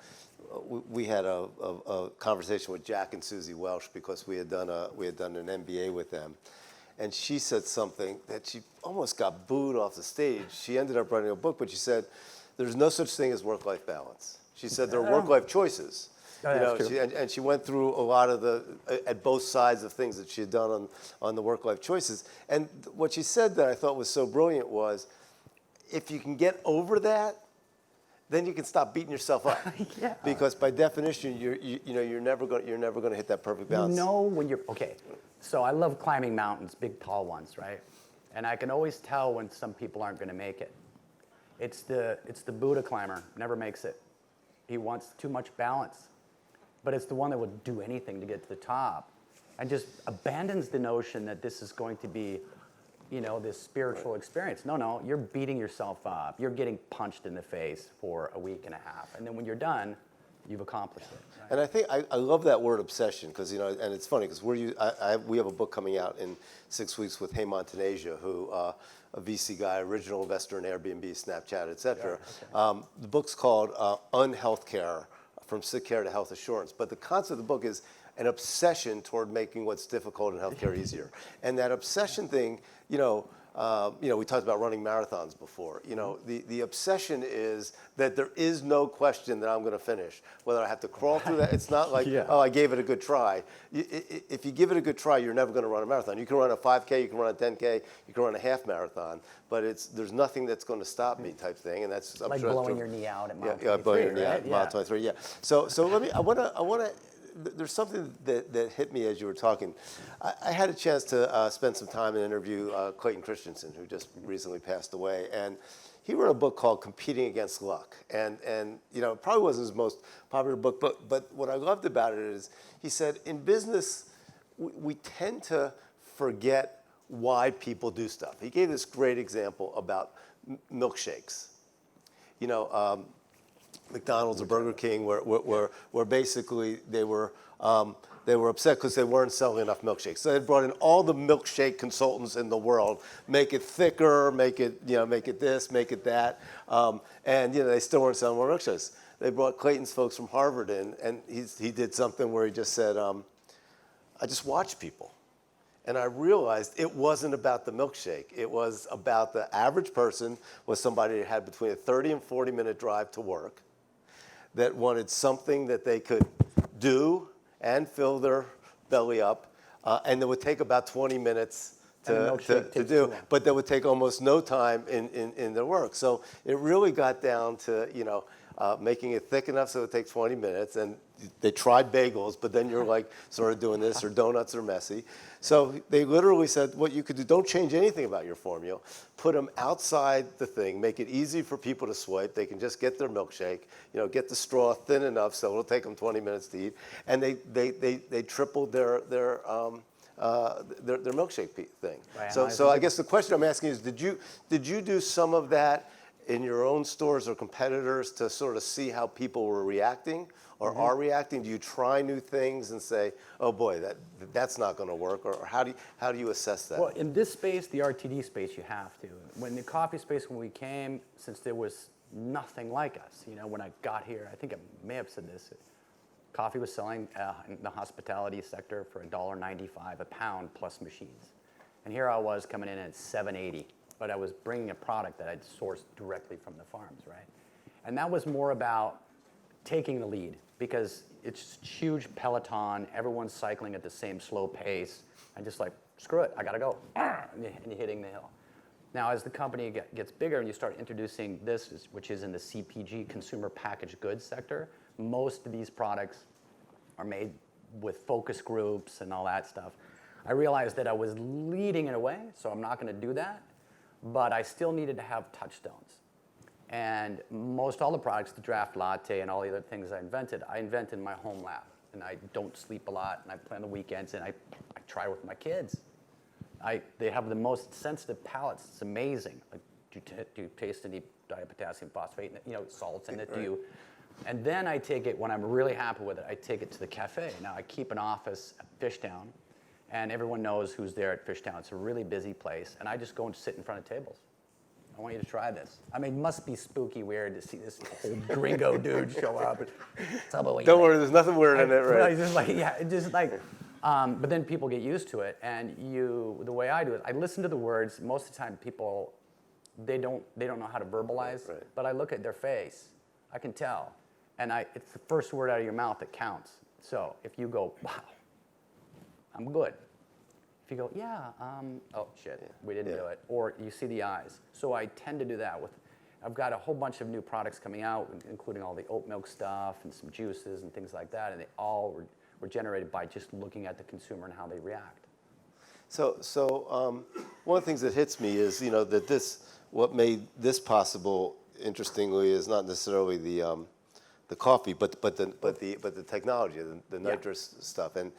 conversation with Jack and Susie Welsh because we had done an MBA with them, and she said something that she almost got booed off the stage. She ended up writing a book, but she said there's no such thing as work-life balance. She said there are work-life choices. Oh, that's true. and she went through a lot of at both sides of things that she had done on the work-life choices. And what she said that I thought was so brilliant was, if you can get over that, then you can stop beating yourself up. Yeah. Because by definition, you're never going to hit that perfect balance. You know when you're, okay, so I love climbing mountains, big tall ones, right? And I can always tell when some people aren't going to make it. It's the Buddha climber, never makes it. He wants too much balance. But it's the one that would do anything to get to the top and just abandons the notion that this is going to be, this spiritual experience. No, you're beating yourself up. You're getting punched in the face for a week and a half. And then when you're done, you've accomplished it. Right? And I think I love that word obsession because, and it's funny because we have a book coming out in 6 weeks with Heyman Taneja, who, a VC guy, original investor in Airbnb, Snapchat, et cetera. Yeah, okay. The book's called Unhealthcare, From Sick Care to Health Assurance. But the concept of the book is an obsession toward making what's difficult in healthcare easier. And that obsession thing, we talked about running marathons before. The obsession is that there is no question that I'm going to finish. Whether I have to crawl through that, it's not like, oh, I gave it a good try. If you give it a good try, you're never going to run a marathon. You can run a 5K, you can run a 10K, you can run a half marathon, but there's nothing that's going to stop me type thing, and that's I'm like sure blowing your knee out at mile 23. Yeah, blowing your knee out right? at mile 23. Yeah. So I want to. There's something that hit me as you were talking. I had a chance to spend some time and interview Clayton Christensen, who just recently passed away, and he wrote a book called Competing Against Luck. And it probably wasn't his most popular book, but what I loved about it is he said, in business, we tend to forget why people do stuff. He gave this great example about milkshakes. McDonald's or Burger King, where basically they were upset because they weren't selling enough milkshakes. So they brought in all the milkshake consultants in the world, make it thicker, make it this, make it that, and they still weren't selling more milkshakes. They brought Clayton's folks from Harvard in, and he did something where he just said, I just watch people. And I realized it wasn't about the milkshake. It was about the average person was somebody that had between a 30 and 40-minute drive to work, that wanted something that they could do and fill their belly up, and that would take about 20 minutes to do, but that would take almost no time in their work. So it really got down to, making it thick enough so it takes 20 minutes, and they tried bagels, but then you're like sort of doing this, or donuts are messy. So they literally said, what you could do, don't change anything about your formula, put them outside the thing, make it easy for people to swipe. They can just get their milkshake, get the straw thin enough so it'll take them 20 minutes to eat. And they tripled their milkshake thing. Right, so I guess the question I'm asking is, did you do some of that in your own stores or competitors to sort of see how people were reacting or are reacting? Do you try new things and say, oh boy, that's not going to work? Or how do you assess that? Well, in this space, the RTD space, you have to. When the coffee space, when we came, since there was nothing like us, when I got here, I think I may have said this, coffee was selling in the hospitality sector for $1.95 a pound plus machines. And here I was coming in at $7.80. But I was bringing a product that I'd sourced directly from the farms, right? And that was more about taking the lead, because it's huge peloton, everyone's cycling at the same slow pace, and just like, screw it, I gotta go, and you're hitting the hill. Now, as the company gets bigger and you start introducing this, which is in the CPG, consumer packaged goods sector, most of these products are made with focus groups and all that stuff. I realized that I was leading it away, so I'm not gonna do that. But I still needed to have touchstones. And most all the products, the draft latte and all the other things I invented in my home lab. And I don't sleep a lot, and I play on the weekends, and I try with my kids. They have the most sensitive palates. It's amazing. Like, do you taste any dipotassium phosphate, salts in it? Do you? And then I take it, when I'm really happy with it, I take it to the cafe. Now, I keep an office at Fishtown, and everyone knows who's there at Fishtown. It's a really busy place, and I just go and sit in front of tables. I want you to try this. I mean, it must be spooky weird to see this old gringo dude show up. Don't worry, there's nothing weird in it, right? But then people get used to it, and the way I do it, I listen to the words. Most of the time, people, they don't know how to verbalize, right. But I look at their face. I can tell. And it's the first word out of your mouth that counts. So if you go, wow, I'm good. If you go, yeah, oh shit, we didn't do it. Or you see the eyes. So I tend to do that with, I've got a whole bunch of new products coming out, including all the oat milk stuff and some juices and things like that. And they all were generated by just looking at the consumer and how they react. So one of the things that hits me is, that what made this possible, interestingly, is not necessarily the coffee, but the technology, the nitrous stuff, and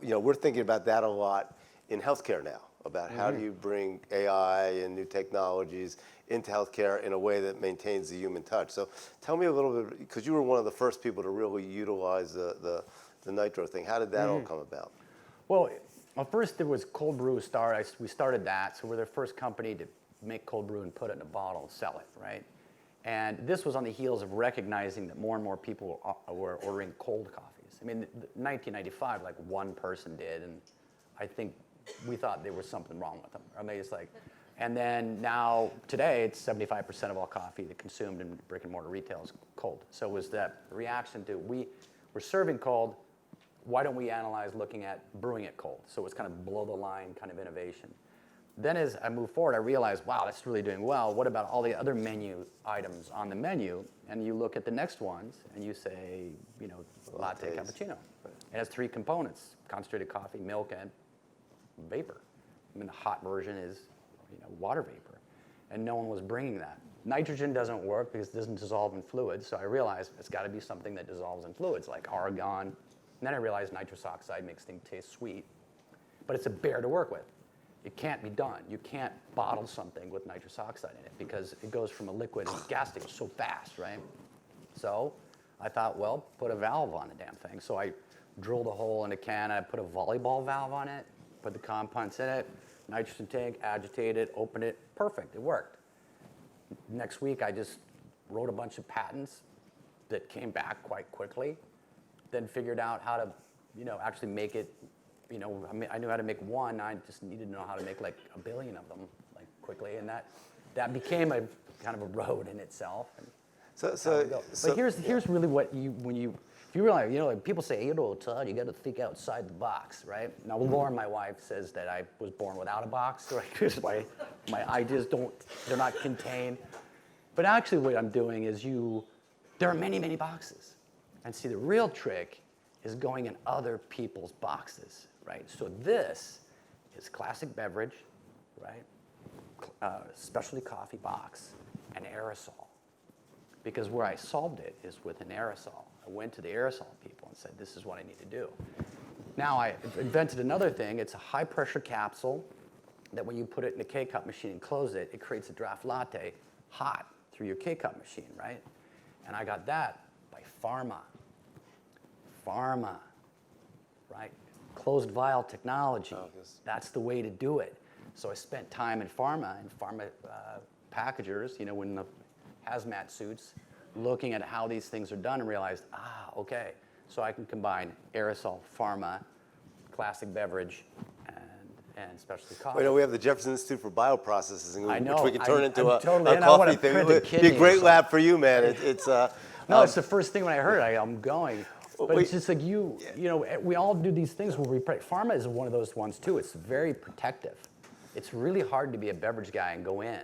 we're thinking about that a lot in healthcare now, about how do you bring AI and new technologies into healthcare in a way that maintains the human touch. So tell me a little bit, because you were one of the first people to really utilize the nitro thing. How did that all come about? Well, first there was cold brew we started that, so we're the first company to make cold brew and put it in a bottle and sell it, right? And this was on the heels of recognizing that more and more people were ordering cold coffees. I mean, in 1995, like one person did, and I think we thought there was something wrong with them. I mean, it's like, and then now, today, it's 75% of all coffee that consumed in brick and mortar retail is cold. So it was that reaction to, we're serving cold, why don't we analyze looking at brewing it cold? So it was kind of below the line kind of innovation. Then as I moved forward, I realized, wow, that's really doing well. What about all the other menu items on the menu? And you look at the next ones and you say, latte cappuccino. It has 3 components: concentrated coffee, milk, and vapor. I mean, the hot version is, water vapor. And no one was bringing that. Nitrogen doesn't work because it doesn't dissolve in fluids. So I realized it's got to be something that dissolves in fluids, like argon. And then I realized nitrous oxide makes things taste sweet. But it's a bear to work with. It can't be done. You can't bottle something with nitrous oxide in it because it goes from a liquid to gas state so fast, right? So I thought, well, put a valve on the damn thing. So I drilled a hole in a can, I put a volleyball valve on it, put the compounds in it, nitrogen tank, agitate it, open it, perfect, it worked. Next week I just wrote a bunch of patents that came back quite quickly, then figured out how to, actually make it. I knew how to make one. I just needed to know how to make like 1 billion of them, like quickly, and that became a kind of a road in itself. And but here's really what if you realize, like people say, Todd, you got to think outside the box, right? Now Lauren, my wife, says that I was born without a box, right? my ideas they're not contained. But actually, what I'm doing is there are many, many boxes, and see the real trick is going in other people's boxes. Right, so this is classic beverage, right? Specialty coffee box, and aerosol. Because where I solved it is with an aerosol. I went to the aerosol people and said, this is what I need to do. Now I invented another thing. It's a high pressure capsule that when you put it in a K-cup machine and close it, it creates a draft latte hot through your K-cup machine, right? And I got that by pharma, right? Closed vial technology. That's the way to do it. So I spent time in pharma and pharma packagers, in the hazmat suits, looking at how these things are done and realized, okay, so I can combine aerosol, pharma, classic beverage, and specialty coffee. We have the Jefferson Institute for Bioprocessing, which we can turn into a totally, coffee thing. It would be a great lab for you, man. It's it's the first thing when I heard it, I'm going. But it's just like we all do these things where pharma is one of those ones too. It's very protective. It's really hard to be a beverage guy and go in.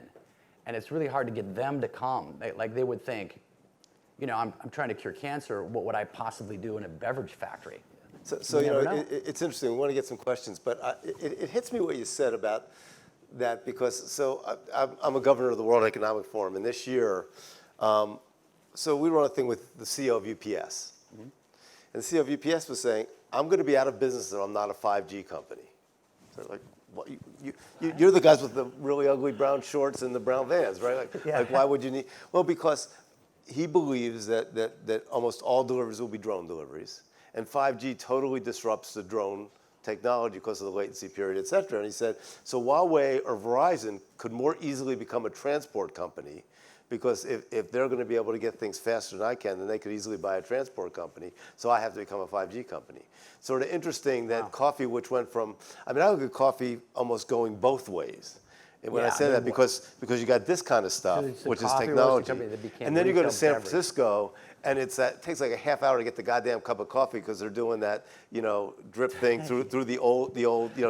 And it's really hard to get them to come. They would think, I'm trying to cure cancer. What would I possibly do in a beverage factory? So it's interesting. We want to get some questions, but it hits me what you said about that because I'm a governor of the World Economic Forum, and this year, so we run a thing with the CEO of UPS. Mm-hmm. And the CEO of UPS was saying, I'm going to be out of business if I'm not a 5G company. So like, what, you're the guys with the really ugly brown shorts and the brown vans, right? Like why would you need? Well, because he believes that almost all deliveries will be drone deliveries. And 5G totally disrupts the drone technology because of the latency period, et cetera. And he said, so Huawei or Verizon could more easily become a transport company because if they're going to be able to get things faster than I can, then they could easily buy a transport company. So I have to become a 5G company. Sort of interesting that coffee, which went from, I look at coffee almost going both ways. And when I Yeah, say that, because you got this kind of stuff, It's a which is coffee roasting technology, company that became and then you go to retail San beverage. Francisco, and it takes like a half hour to get the goddamn cup of coffee because they're doing that, drip thing through the old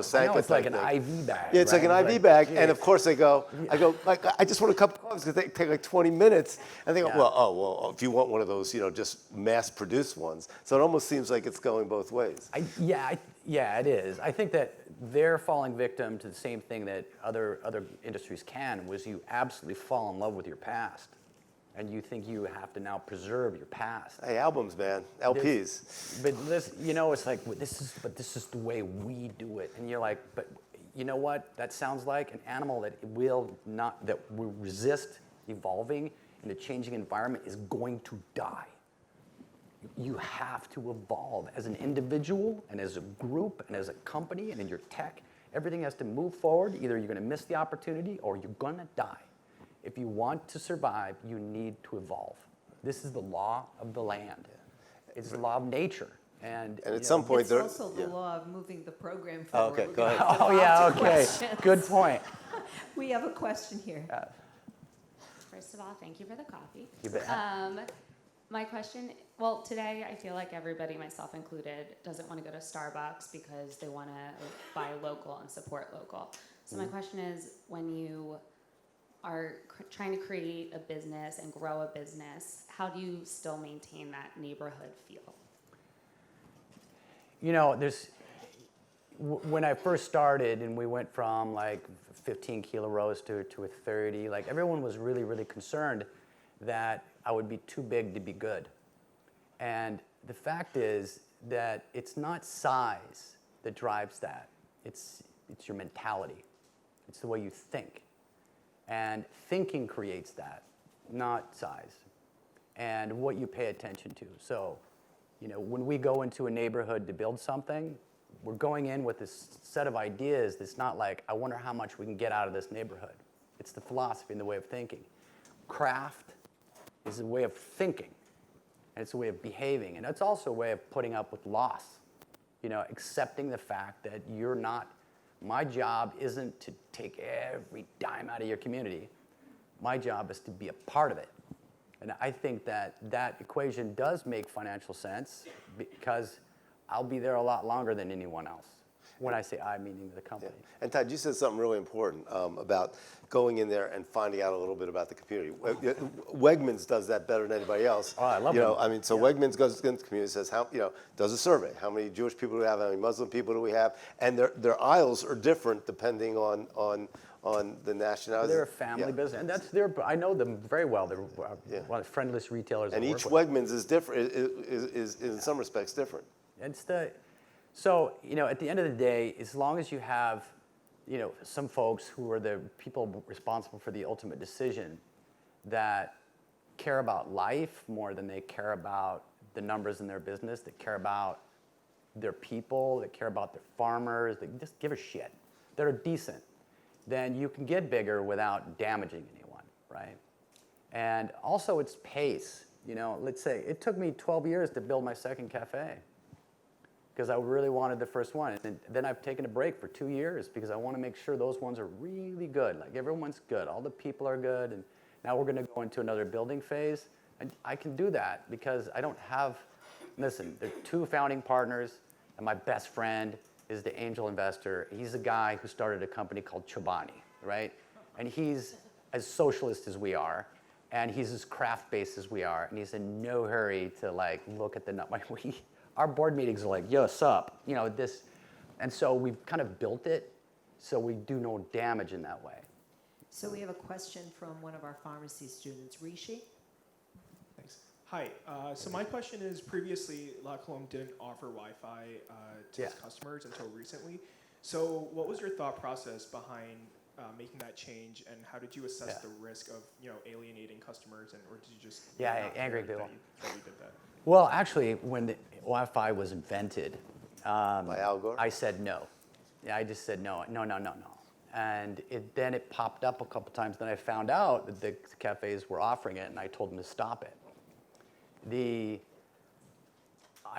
Sanka it's like type an thing. IV bag. Yeah, it's right? like an IV bag, and of course I go, like, I just want a cup of coffee because they take like 20 minutes, and they go, Yeah. well, if you want one of those, just mass-produced ones. So it almost seems like it's going both ways. Yeah, it is. I think that they're falling victim to the same thing that other industries can, was you absolutely fall in love with your past. And you think you have to now preserve your past. Hey, albums, man, LPs. But this, it's like, this is the way we do it. And you're like, but you know what? That sounds like an animal that will resist evolving in a changing environment is going to die. You have to evolve as an individual and as a group and as a company and in your tech. Everything has to move forward. Either you're going to miss the opportunity or you're going to die. If you want to survive, you need to evolve. This is the law of the land. It's the law of nature. And at some point, It's also the law of moving the program Oh, forward. okay, We're go gonna ahead. have to Oh, move yeah, on to okay. questions. Good point. We have a question here. First of all, thank you for the coffee. You bet. My question, well, today I feel like everybody, myself included, doesn't want to go to Starbucks because they want to buy local and support local. So my question is, when you are trying to create a business and grow a business, how do you still maintain that neighborhood feel? When I first started and we went from like 15 kilo roast to a 30, like everyone was really, really concerned that I would be too big to be good. And the fact is that it's not size that drives that. It's your mentality. It's the way you think. And thinking creates that, not size. And what you pay attention to. So, when we go into a neighborhood to build something, we're going in with this set of ideas that's not like, I wonder how much we can get out of this neighborhood. It's the philosophy and the way of thinking. Craft is a way of thinking, and it's a way of behaving, and it's also a way of putting up with loss. Accepting the fact that you're not, my job isn't to take every dime out of your community. My job is to be a part of it. And I think that equation does make financial sense because I'll be there a lot longer than anyone else. When I say I, meaning the company. Yeah. And Todd, you said something really important about going in there and finding out a little bit about the community. Wegmans does that better than anybody else. Oh, I love them. Wegmans goes into the community and says, does a survey. How many Jewish people do we have? How many Muslim people do we have? And their aisles are different depending on the nationality. They're a family business, and I know them very well. They're one of the friendliest retailers. And I each work with. Wegmans is different. Is in some respects different. So, at the end of the day, as long as you have, some folks who are the people responsible for the ultimate decision that care about life more than they care about the numbers in their business, that care about their people, that care about their farmers, that just give a shit, that are decent, then you can get bigger without damaging anyone, right? And also it's pace. Let's say it took me 12 years to build my second cafe, because I really wanted the first one. And then I've taken a break for 2 years because I want to make sure those ones are really good. Like everyone's good, all the people are good, and now we're going to go into another building phase. And I can do that because I don't have, listen, there are 2 founding partners, and my best friend is the angel investor. He's a guy who started a company called Chobani, right? And he's as socialist as we are, and he's as craft-based as we are, and he's in no hurry to look at the number. Our board meetings are like, yo, sup? This. And so we've kind of built it so we do no damage in that way. So we have a question from one of our pharmacy students, Rishi. Thanks. Hi. So my question is, previously, La Colombe didn't offer Wi-Fi to its customers until recently. So what was your thought process behind making that change, and how did you assess the risk of alienating customers, or did you just angry people that we did that? Well, actually, when the Wi-Fi was invented, By Al Gore? I said no. Yeah, I just said no. And then it popped up a couple times. Then I found out that the cafes were offering it, and I told them to stop it.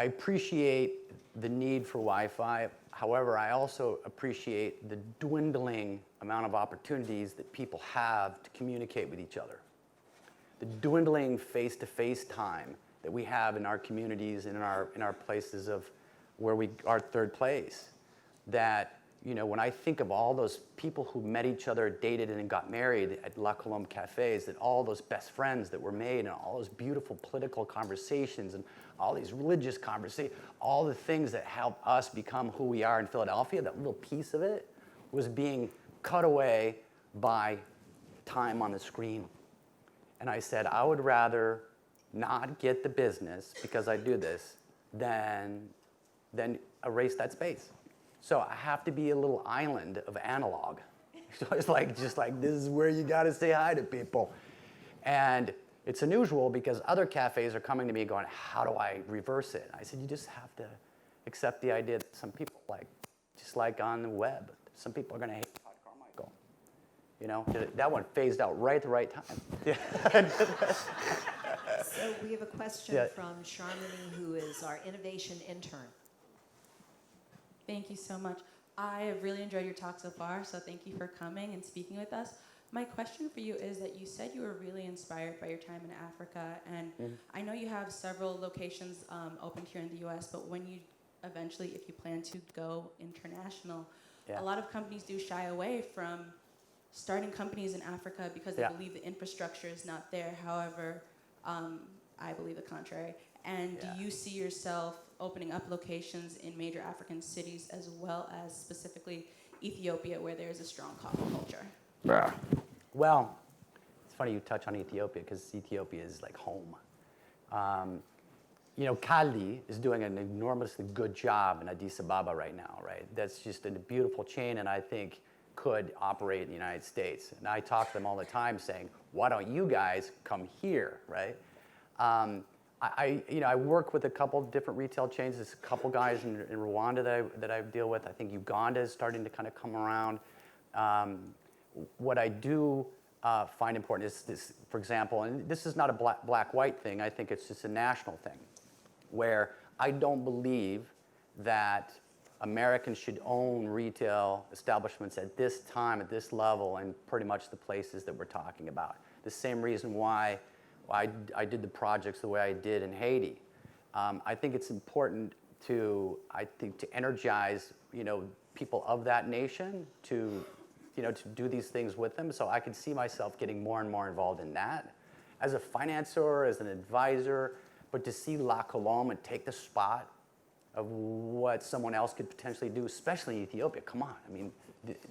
I appreciate the need for Wi-Fi. However, I also appreciate the dwindling amount of opportunities that people have to communicate with each other. The dwindling face-to-face time that we have in our communities and in our places of where we are third place. That, you know, when I think of all those people who met each other, dated, and got married at La Colombe cafes, that all those best friends that were made, and all those beautiful political conversations, and all these religious conversations, all the things that helped us become who we are in Philadelphia, that little piece of it was being cut away by time on the screen. And I said, I would rather not get the business, because I do this, than erase that space. So I have to be a little island of analog. So it's like, just like, this is where you gotta say hi to people. And it's unusual because other cafes are coming to me going, how do I reverse it? I said, you just have to accept the idea that some people, like, just like on the web, some people are gonna hate Todd Carmichael. You know, that one phased out right at the right time. So we have a question from Sharmini, who is our innovation intern. Thank you so much. I have really enjoyed your talk so far, so thank you for coming and speaking with us. My question for you is that you said you were really inspired by your time in Africa, and I know you have several locations opened here in the US, but when you eventually, if you plan to go international, a lot of companies do shy away from starting companies in Africa because they believe the infrastructure is not there. However, I believe the contrary. And do you see yourself opening up locations in major African cities as well as specifically Ethiopia, where there's a strong coffee culture? Well, it's funny you touch on Ethiopia, because Ethiopia is like home. You know, Kaldi is doing an enormously good job in Addis Ababa right now, right? That's just a beautiful chain, and I think could operate in the United States. And I talk to them all the time saying, why don't you guys come here, right? I work with a couple different retail chains. There's a couple guys in Rwanda that I deal with. I think Uganda is starting to kind of come around. What I do find important is this, for example, and this is not a black-white thing. I think it's just a national thing, where I don't believe that Americans should own retail establishments at this time, at this level, and pretty much the places that we're talking about. The same reason why I did the projects the way I did in Haiti. I think it's important to energize, you know, people of that nation to do these things with them. So I can see myself getting more and more involved in that as a financier, as an advisor, but to see La Colombe and take the spot of what someone else could potentially do, especially in Ethiopia. Come on, I mean,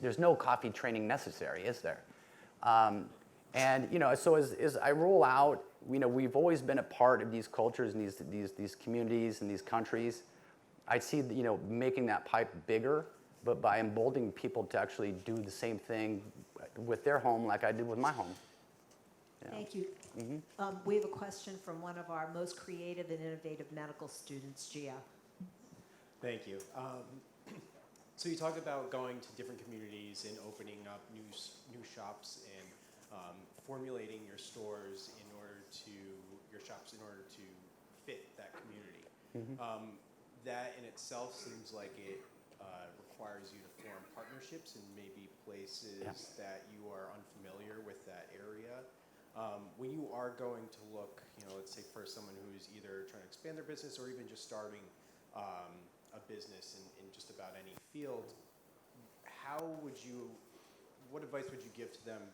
there's no coffee training necessary, is there? And you know, so as I roll out, you know, we've always been a part of these cultures and these communities and these countries. I see, you know, making that pipe bigger, but by emboldening people to actually do the same thing with their home, like I did with my home. Yeah. Thank you. We have a question from one of our most creative and innovative medical students, Gia. Thank you. So you talked about going to different communities and opening up new shops and formulating your stores your shops in order to fit that community. That in itself seems like it requires you to form partnerships in maybe places that you are unfamiliar with that area. When you are going to look, you know, let's say for someone who's either trying to expand their business or even just starting a business in just about any field, what advice would you give to them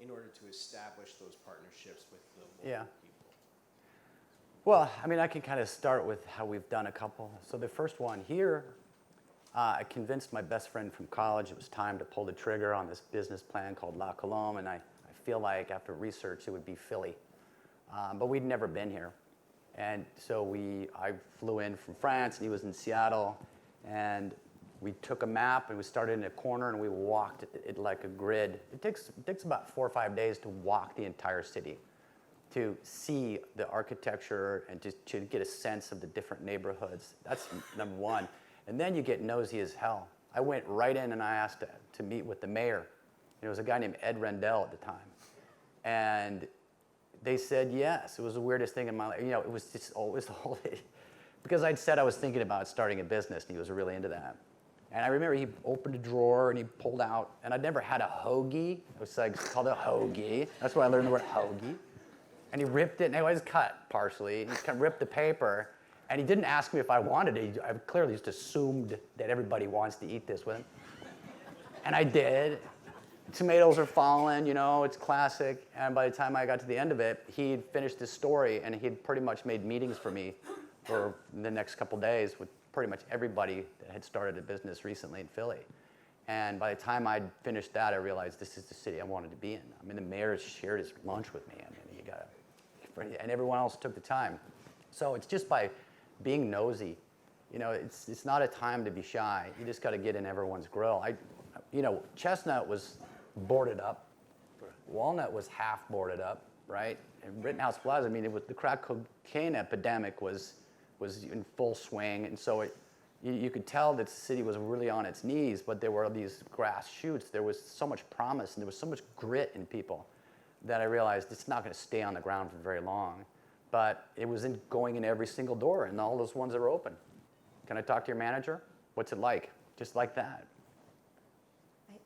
in order to establish those partnerships with the local people? Well, I mean, I can kind of start with how we've done a couple. So the first one here, I convinced my best friend from college it was time to pull the trigger on this business plan called La Colombe, and I feel like after research it would be Philly. But we'd never been here. And so I flew in from France, and he was in Seattle, and we took a map and we started in a corner and we walked it like a grid. It takes about 4 or 5 days to walk the entire city, to see the architecture and to get a sense of the different neighborhoods. That's number one. And then you get nosy as hell. I went right in and I asked to meet with the mayor. There was a guy named Ed Rendell at the time. And they said yes. It was the weirdest thing in my life. You know, it was just always the whole because I'd said I was thinking about starting a business, and he was really into that. And I remember he opened a drawer and he pulled out, and I'd never had a hoagie. It was like called a hoagie. That's why I learned the word hoagie. And he ripped it, and it was cut partially. He kind of ripped the paper, and he didn't ask me if I wanted it. I clearly just assumed that everybody wants to eat this with him. And I did. Tomatoes are falling, you know, it's classic. And by the time I got to the end of it, he'd finished his story, and he'd pretty much made meetings for me for the next couple days with pretty much everybody that had started a business recently in Philly. And by the time I'd finished that, I realized this is the city I wanted to be in. I mean, the mayor shared his lunch with me. I mean, and everyone else took the time. So it's just by being nosy. You know, it's not a time to be shy. You just got to get in everyone's grill. You know, Chestnut was boarded up. Walnut was half boarded up, right? And Rittenhouse Plaza, I mean, it was, the crack cocaine epidemic was in full swing, and so you could tell that the city was really on its knees, but there were these grass shoots. There was so much promise, and there was so much grit in people that I realized it's not going to stay on the ground for very long. But it was going in every single door, and all those ones that were open. Can I talk to your manager? What's it like? Just like that.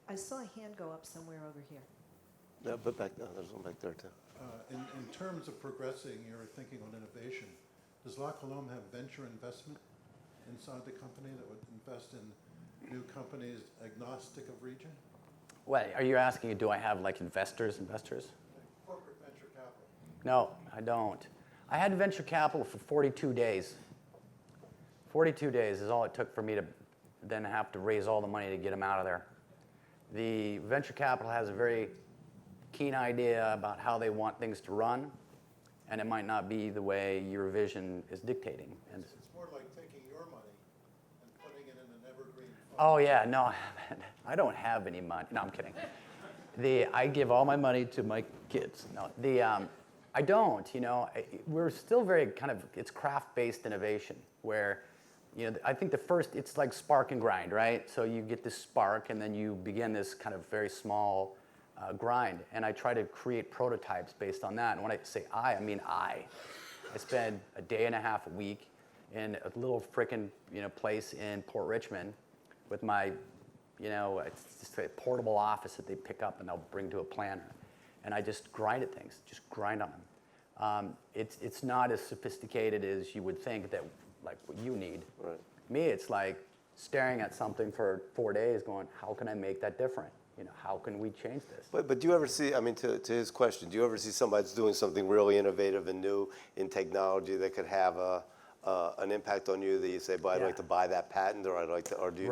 I saw a hand go up somewhere over here. Yeah, but there's one back there too. In terms of progressing your thinking on innovation, does La Colombe have venture investment inside the company that would invest in new companies agnostic of region? What, are you asking, do I have like investors? Corporate venture capital. No, I don't. I had venture capital for 42 days. 42 days is all it took for me to then have to raise all the money to get them out of there. The venture capital has a very keen idea about how they want things to run, and it might not be the way your vision is dictating. And it's more like taking your money and putting it in an evergreen fund. Oh yeah, no, I don't have any money. No, I'm kidding. I give all my money to my kids. No, I don't. You know, we're still very kind of, it's craft-based innovation where, you know, I think it's like spark and grind, right? So you get this spark, and then you begin this kind of very small grind, and I try to create prototypes based on that. And when I say I mean I spend a day and a half a week in a little frickin', you know, place in Port Richmond with my, you know, it's just a portable office that they pick up and they'll bring to a planner, and I just grind at things, just grind on them. It's not as sophisticated as you would think that, like what you need. Right. Me, it's like staring at something for 4 days, going, how can I make that different? You know, how can we change this? But do you ever see, I mean, to his question, do you ever see somebody that's doing something really innovative and new in technology that could have an impact on you that you say, "But I'd like to buy that patent," or "I'd like to," or do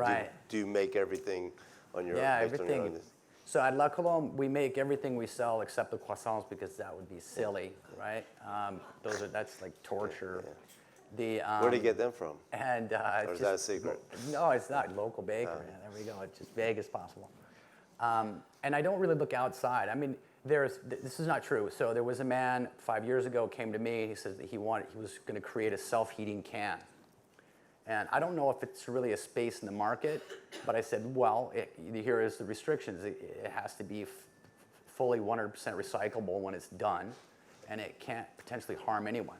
you make everything on your own? Yeah, everything. So at La Colombe, we make everything we sell except the croissants, because that would be silly, right? That's like torture. Yeah. Where do you get them from? And or is that a secret? No, it's not. Local bakery. There we go. It's just vague as possible. And I don't really look outside. I mean, this is not true. So there was a man 5 years ago came to me. He said that he was going to create a self-heating can. And I don't know if it's really a space in the market, but I said, well, here is the restrictions. It has to be fully 100% recyclable when it's done, and it can't potentially harm anyone.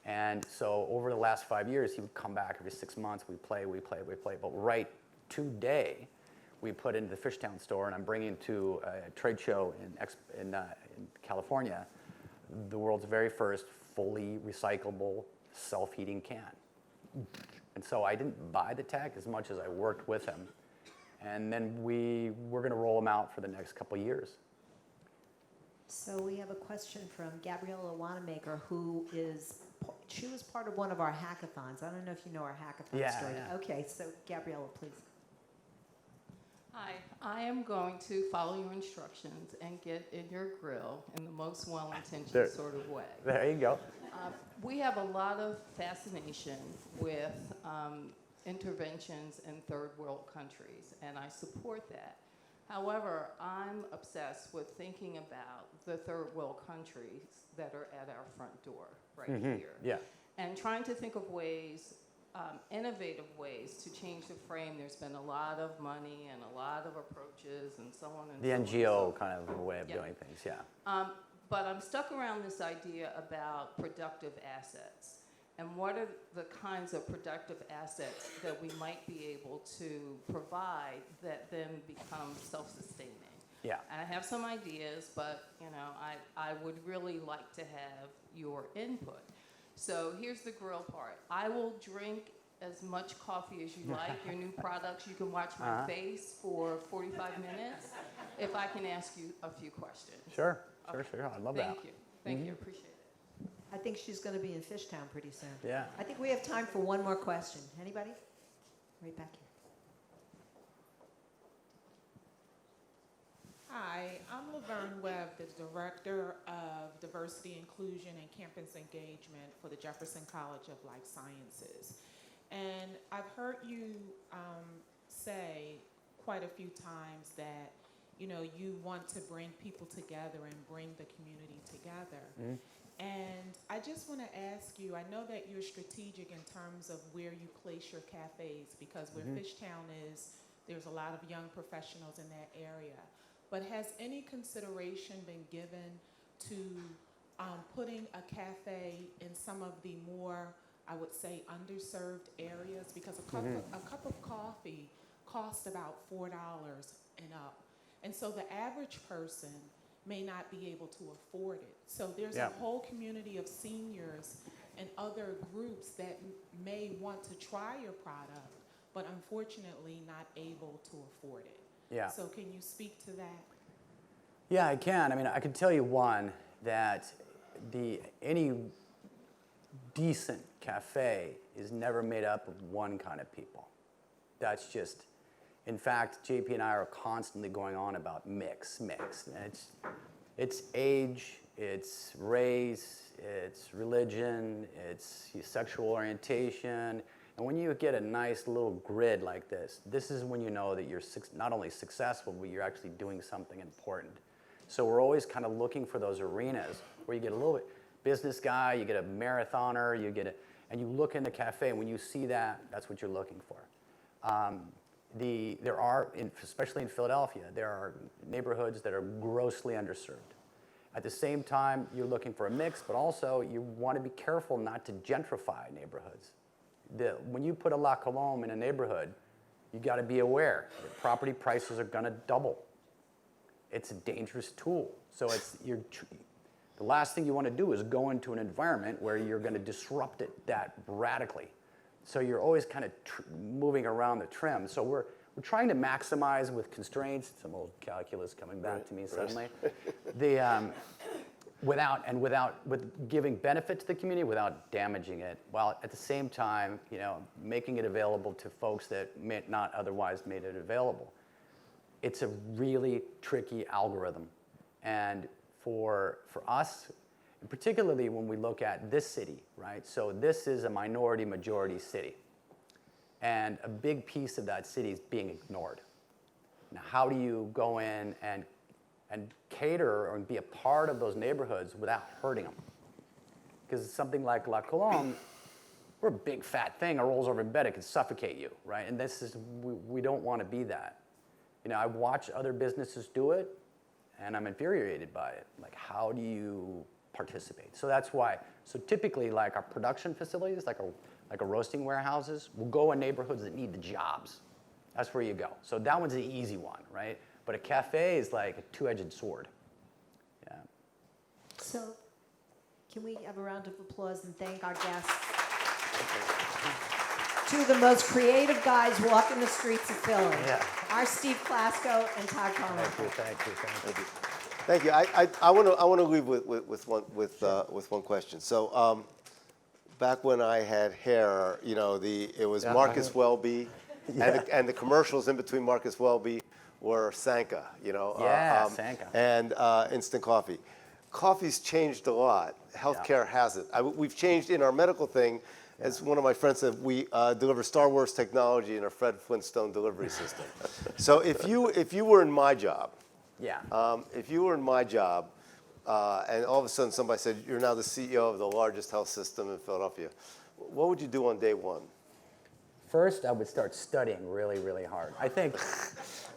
And so over the last 5 years, he would come back every 6 months. We play. But right today, we put into the Fishtown store, and I'm bringing to a trade show in California the world's very first fully recyclable self-heating can. And so I didn't buy the tech as much as I worked with him. And then we're going to roll them out for the next couple of years. So we have a question from Gabriella Wanamaker, she was part of one of our hackathons. I don't know if you know our hackathon story. Yeah. Okay, so Gabriella, please. Hi, I am going to follow your instructions and get in your grill in the most well-intentioned sort of way. There you go. We have a lot of fascination with interventions in third world countries, and I support that. However, I'm obsessed with thinking about the third world countries that are at our front door right here. Yeah. And trying to think of ways, innovative ways to change the frame. There's been a lot of money and a lot of approaches and so on and so on. The NGO kind of way of doing things, yeah. But I'm stuck around this idea about productive assets. And what are the kinds of productive assets that we might be able to provide that then become self-sustaining? Yeah. And I have some ideas, but I would really like to have your input. So here's the grill part. I will drink as much coffee as you like. Your new products, you can watch my face for 45 minutes if I can ask you a few questions. Sure. I love that. Thank you, appreciate it. I think she's going to be in Fishtown pretty soon. Yeah. I think we have time for one more question. Anybody? Right back here. Hi, I'm Laverne Webb, the Director of Diversity, Inclusion, and Campus Engagement for the Jefferson College of Life Sciences. And I've heard you say quite a few times that, you want to bring people together and bring the community together. Mm-hmm. And I just want to ask you, I know that you're strategic in terms of where you place your cafes, because where Fishtown is, there's a lot of young professionals in that area. But has any consideration been given to putting a cafe in some of the more, I would say, underserved areas? Because a cup of coffee costs about $4 and up. And so the average person may not be able to afford it. So there's a whole community of seniors and other groups that may want to try your product, but unfortunately not able to afford it. Yeah. So can you speak to that? Yeah, I can. I mean, I can tell you one, that any decent cafe is never made up of one kind of people. That's just, in fact, JP and I are constantly going on about mix. And it's age, it's race, it's religion, it's sexual orientation. And when you get a nice little grid like this is when you know that you're not only successful, but you're actually doing something important. So we're always kind of looking for those arenas where you get a little bit business guy, you get a marathoner, and you look in the cafe, and when you see that, that's what you're looking for. There are, especially in Philadelphia, there are neighborhoods that are grossly underserved. At the same time, you're looking for a mix, but also you want to be careful not to gentrify neighborhoods. When you put a La Colombe in a neighborhood, you got to be aware that property prices are going to double. It's a dangerous tool. So the last thing you want to do is go into an environment where you're going to disrupt it that radically. So you're always kind of moving around the trim. So we're trying to maximize with constraints. Some old calculus coming back to me suddenly. With giving benefit to the community without damaging it, while at the same time, making it available to folks that may not otherwise made it available. It's a really tricky algorithm. And for us, and particularly when we look at this city, right? So this is a minority-majority city. And a big piece of that city is being ignored. Now, how do you go in and cater and be a part of those neighborhoods without hurting them? Because something like La Colombe, we're a big fat thing, it rolls over in bed, it can suffocate you, right? And we don't want to be that. I watch other businesses do it, and I'm infuriated by it. Like, how do you participate? So that's why. So typically, like our production facilities, like a roasting warehouses, will go in neighborhoods that need the jobs. That's where you go. So that one's the easy one, right? But a cafe is like a two-edged sword. Yeah. So, can we have a round of applause and thank our guests? Two of the most creative guys walking the streets of Philly. Yeah. Our Steve Klasko and Todd Carmichael. Thank you. Thank you. I want to leave with one question. So, back when I had hair, it was Marcus Welby, and the commercials in between Marcus Welby were Sanka, Sanka. And instant coffee. Coffee's changed a lot. Healthcare hasn't. We've changed in our medical thing. As one of my friends said, we deliver Star Wars technology in a Fred Flintstone delivery system. So if you were in my job, if you were in my job, and all of a sudden somebody said, you're now the CEO of the largest health system in Philadelphia, what would you do on day one? First, I would start studying really, really hard. I think,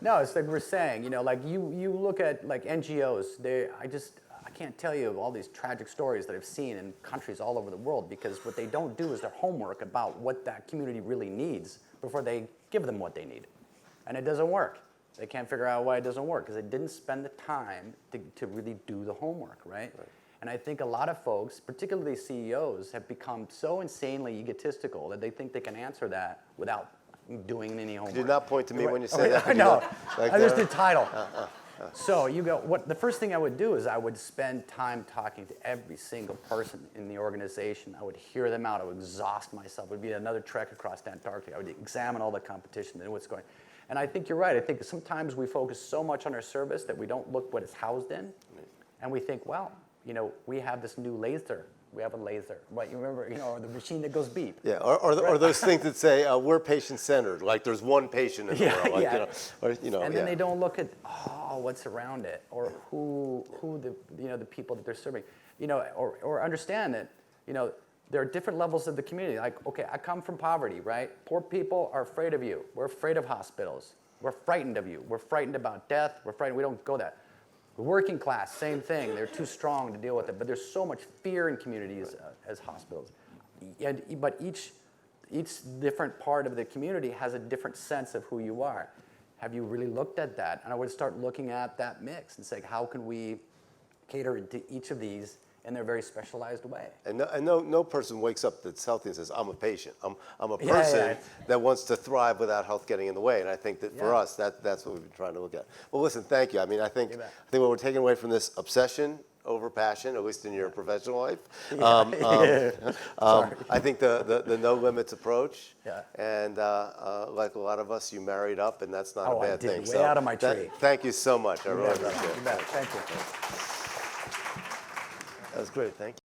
no, it's like we're saying, like you look at like NGOs, can't tell you all these tragic stories that I've seen in countries all over the world, because what they don't do is their homework about what that community really needs before they give them what they need. And it doesn't work. They can't figure out why it doesn't work, because they didn't spend the time to really do the homework, right? And I think a lot of folks, particularly CEOs, have become so insanely egotistical that they think they can answer that without doing any homework. Do not point to me when you say that. I know. Like I just did title. So you go, the first thing I would do is I would spend time talking to every single person in the organization. I would hear them out. I would exhaust myself. It would be another trek across Antarctic. I would examine all the competition and what's going on. And I think you're right. I think sometimes we focus so much on our service that we don't look what it's housed in. And we think, well, we have this new laser. We have a laser. Right? You remember, or the machine that goes beep. Yeah, or those things that say, we're patient-centered, like there's one patient in the world. Like, And then they don't look at, what's around it, or who the people that they're serving. Or understand that, there are different levels of the community. Like, okay, I come from poverty, right? Poor people are afraid of you. We're afraid of hospitals. We're frightened of you. We're frightened about death. We're frightened. We don't go that. The working class, same thing. They're too strong to deal with it. But there's so much fear in communities as hospitals. But each different part of the community has a different sense of who you are. Have you really looked at that? And I would start looking at that mix and say, how can we cater to each of these in their very specialized way? And no person wakes up that's healthy and says, I'm a patient. I'm a person that wants to thrive without health getting in the way. And I think that for us, that's what we've been trying to look at. Well, listen, thank you. I mean, I think what we're taking away from this obsession over passion, at least in your professional life. I think the no limits approach. And like a lot of us, you married up, and that's not a bad thing. Way out of my tree. Thank you so much. I really appreciate it. Thank you. That was great. Thank you.